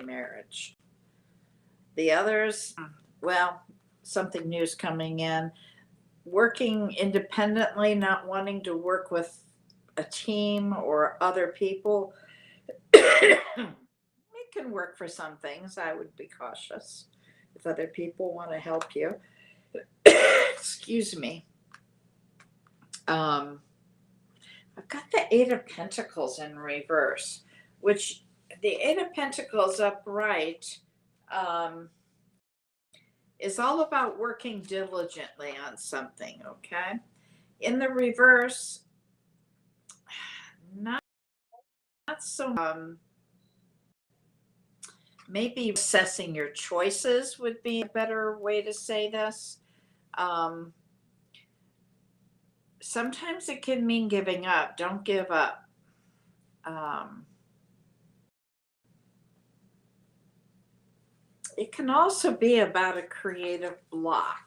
S2: marriage. The others, well, something new's coming in. Working independently, not wanting to work with a team or other people. It can work for some things. I would be cautious if other people want to help you. Excuse me. I've got the 8 of Pentacles in reverse, which the 8 of Pentacles upright is all about working diligently on something, okay? In the reverse, not so maybe assessing your choices would be a better way to say this. Sometimes it can mean giving up. Don't give up. It can also be about a creative block.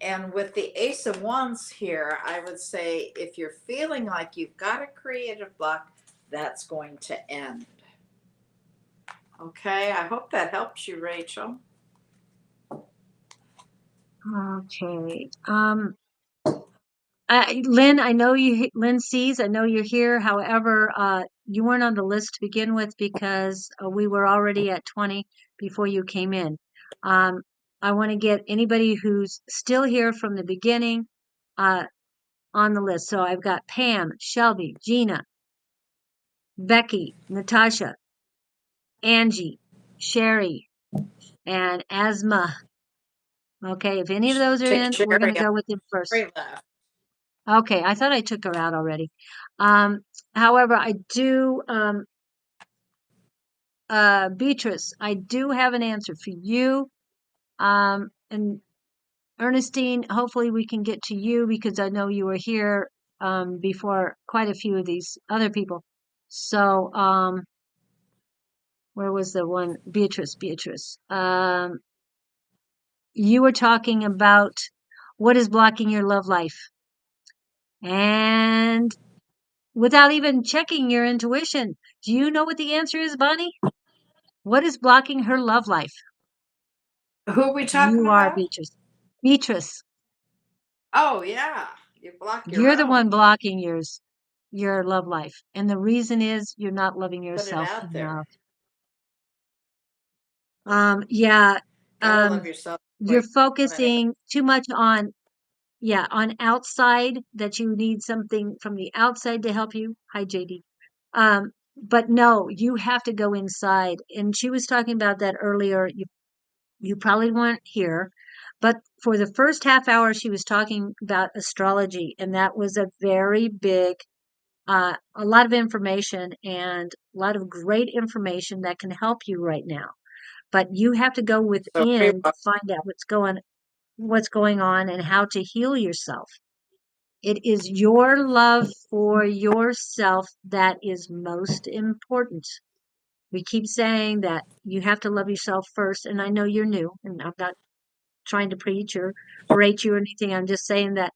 S2: And with the Ace of Wands here, I would say if you're feeling like you've got a creative block, that's going to end. Okay, I hope that helps you, Rachel.
S1: Okay. Lynn, I know Lynn sees, I know you're here. However, you weren't on the list to begin with because we were already at 20 before you came in. I want to get anybody who's still here from the beginning on the list. So I've got Pam, Shelby, Gina, Becky, Natasha, Angie, Sherry, and Asma. Okay, if any of those are
S2: Take
S1: in, we're going
S2: Sherry
S1: to
S2: out.
S1: go with them first.
S2: Sherry left.
S1: Okay, I thought I took her out already. However, I do, Beatrice, I do have an answer for you. And Ernestine, hopefully we can get to you because I know you were here before quite a few of these other people. So, where was the one? Beatrice, Beatrice. You were talking about what is blocking your love life. And without even checking your intuition, do you know what the answer is, Bonnie? What is blocking her love life?
S2: Who are we talking
S1: You are
S2: about?
S1: Beatrice. Beatrice,
S2: Oh, yeah. You block your
S1: you're the one
S2: own.
S1: blocking your love life. And the reason is you're not loving
S2: Put it
S1: yourself
S2: out there.
S1: enough. Yeah,
S2: Gotta love yourself before
S1: you're
S2: you love anybody.
S1: focusing too much on, yeah, on outside, that you need something from the outside to help you. Hi, JD. But no, you have to go inside. And she was talking about that earlier. You probably weren't here, but for the first half hour, she was talking about astrology, and that was a very big, a lot of information and a lot of great information that can help you right now. But you have to go
S2: So very
S1: within to
S2: well.
S1: find out what's going on and how to heal yourself. It is your love for yourself that is most important. We keep saying that you have to love yourself first, and I know you're new, and I'm not trying to preach or berate you or anything. I'm just saying that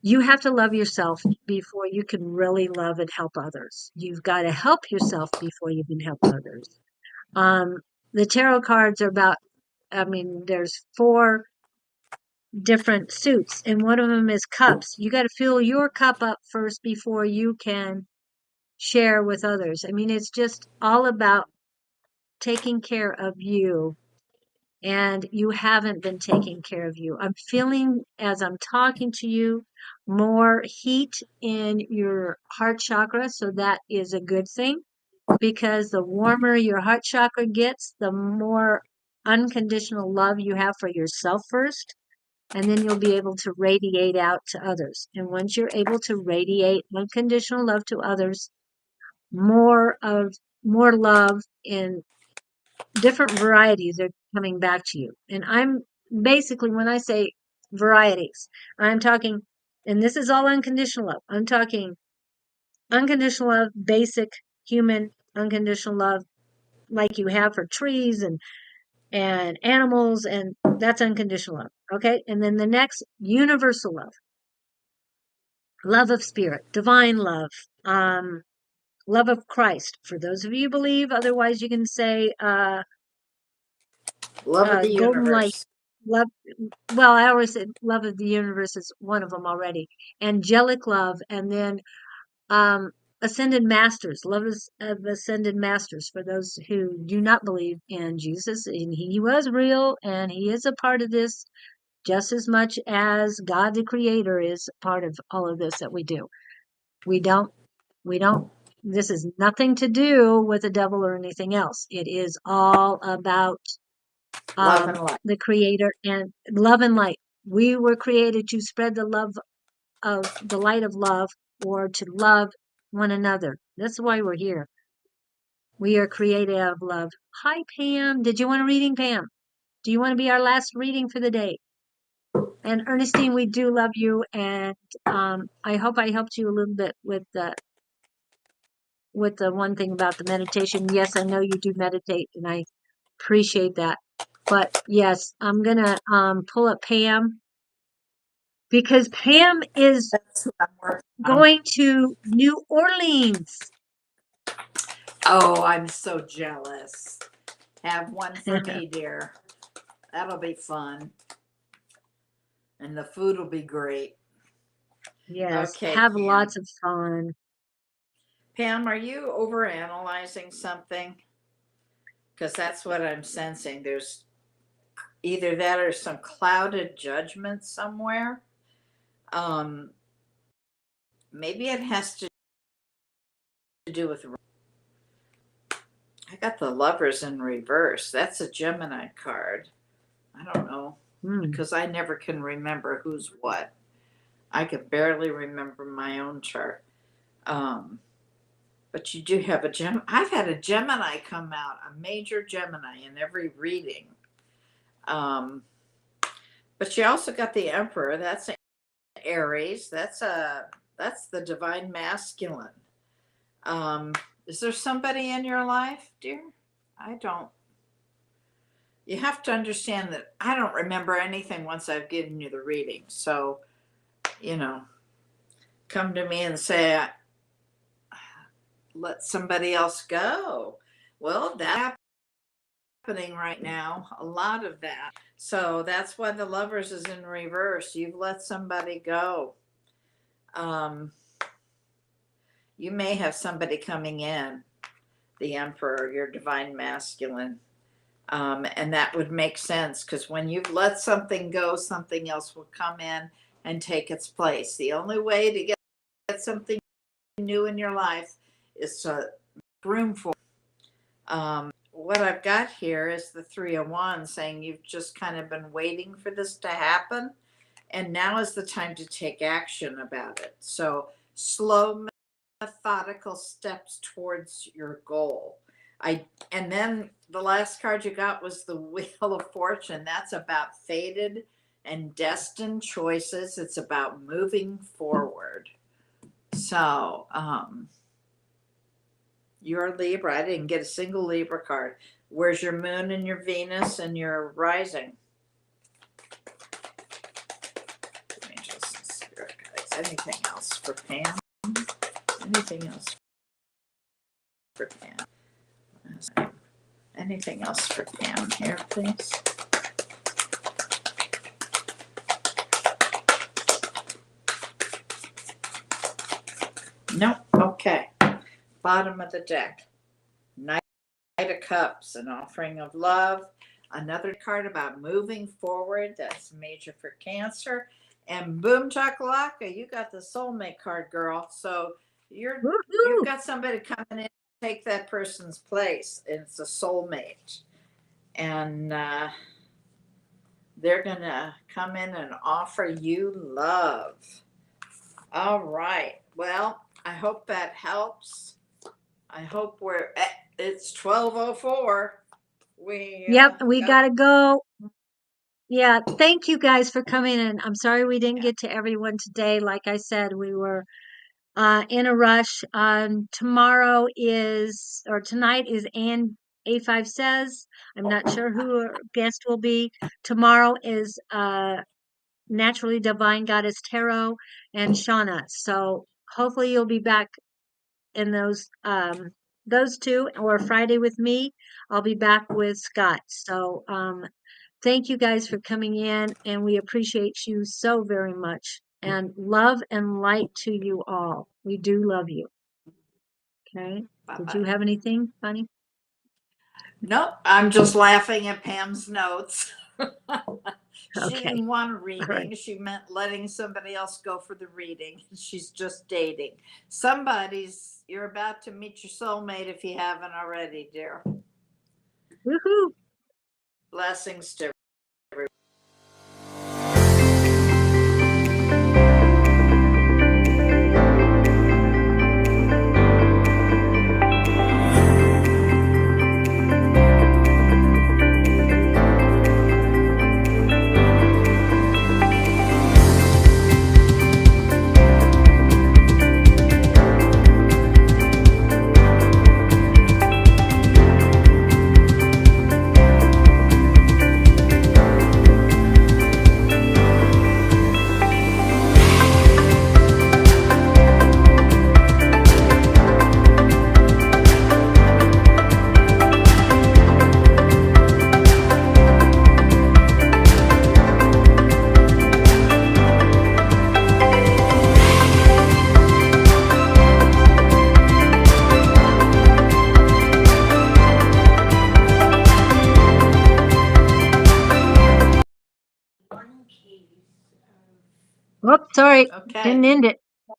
S1: you have to love yourself before you can really love and help others. You've got to help yourself before you can help others. Um, the tarot cards are about, I mean, there's four different suits, and one of them is cups. You got to fill your cup up first before you can share with others. I mean, it's just all about taking care of you, and you haven't been taking care of you. I'm feeling, as I'm talking to you, more heat in your heart chakra, so that is a good thing, because the warmer your heart chakra gets, the more unconditional love you have for yourself first, and then you'll be able to radiate out to others. And once you're able to radiate unconditional love to others, more of more love in different varieties are coming back to you. And I'm basically, when I say varieties, I'm talking, and this is all unconditional love. I'm talking unconditional love, basic human unconditional love, like you have for trees and animals, and that's unconditional love. Okay. And then the next, universal love, love of spirit, divine love, love of Christ. For those of you who believe, otherwise you can say,
S2: Love of the
S1: golden light,
S2: universe.
S1: love. Well, I always said love of the universe is one of them already. Angelic love, and then um, ascended masters, of ascended masters. For those who do not believe in Jesus, and he was real, and he is a part of this just as much as God the Creator is a part of all of this that we do. We don't, we don't. This is nothing to do with the devil or anything else. It is all about
S2: Love and light.
S1: the creator and love and light. We were created to spread the love of the light of love, or to love one another. That's why we're here. We are created out of love. Hi, Pam. Did you want a reading, Pam? Do you want to be our last reading for the day? And Ernestine, we do love you, and I hope I helped you a little bit with the one thing about the meditation. Yes, I know you do meditate, and I appreciate that. But yes, I'm gonna pull up Pam, because Pam is
S2: That's what I'm working on.
S1: going to New Orleans.
S2: Oh, I'm so jealous. Have one for me, dear. That'll be fun. And the food will be great.
S1: Yes,
S2: Okay,
S1: have
S2: Pam.
S1: lots of fun.
S2: Pam, are you over analyzing something? Because that's what I'm sensing. There's either that or some clouded judgment somewhere. Um, Maybe it has to do with. I got the lovers in reverse. That's a Gemini card. I don't know
S1: Hmm.
S2: because I never can remember who's what. I could barely remember my own chart. But you do have a Gem. I've had a Gemini come out, a major Gemini in every reading. But you also got the Emperor. That's Aries. That's the divine masculine. Is there somebody in your life, dear? I don't. You have to understand that I don't remember anything once I've given you the reading. So, come to me and say, let somebody else go. Well, that's happening right now, a lot of that. So that's why the Lovers is in reverse. You've let somebody go. You may have somebody coming in, the Emperor, your divine masculine. And that would make sense, because when you've let something go, something else will come in and take its place. The only way to get something new in your life is to make room for. What I've got here is the 301 saying you've just kind of been waiting for this to happen, and now is the time to take action about it. So slow, methodical steps towards your goal. And then the last card you got was the Wheel of Fortune. That's about fated and destined choices. It's about moving forward. So, you're a Libra. I didn't get a single Libra card. Where's your moon and your Venus and your rising? Angels and spirit guides. Anything else for Pam? Anything else for Pam? Anything else for Pam here, please? Nope. Okay. Bottom of the deck. Knight of Cups, an offering of love. Another card about moving forward. That's major for Cancer. And boom chakalaka, you got the soulmate card, girl. So you've got somebody coming in to take that person's place. It's a soulmate. And they're going to come in and offer you love. All right. Well, I hope that helps. I hope it's 12:04.
S1: Yep, we gotta go. Yeah, thank you guys for coming in. I'm sorry we didn't get to everyone today. Like I said, we were in a rush. Tonight is Ann A5 Says. I'm not sure who our guest will be. Tomorrow is Naturally Divine Goddess Tarot and Shauna. So hopefully you'll be back in those two, or Friday with me. I'll be back with Scott. So thank you guys for coming in, and we appreciate you so very much. And love and light to you all. We do love you. Okay.
S2: Bye-bye.
S1: Did you have anything, Bonnie?
S2: Nope. I'm just laughing at Pam's notes. She
S1: Okay.
S2: didn't want a reading.
S1: Right.
S2: She meant letting somebody else go for the reading. She's just dating. You're about to meet your soulmate if you haven't already, dear.
S1: Woohoo.
S2: Blessings to
S1: Oh, sorry.
S2: Okay.
S1: Didn't end it.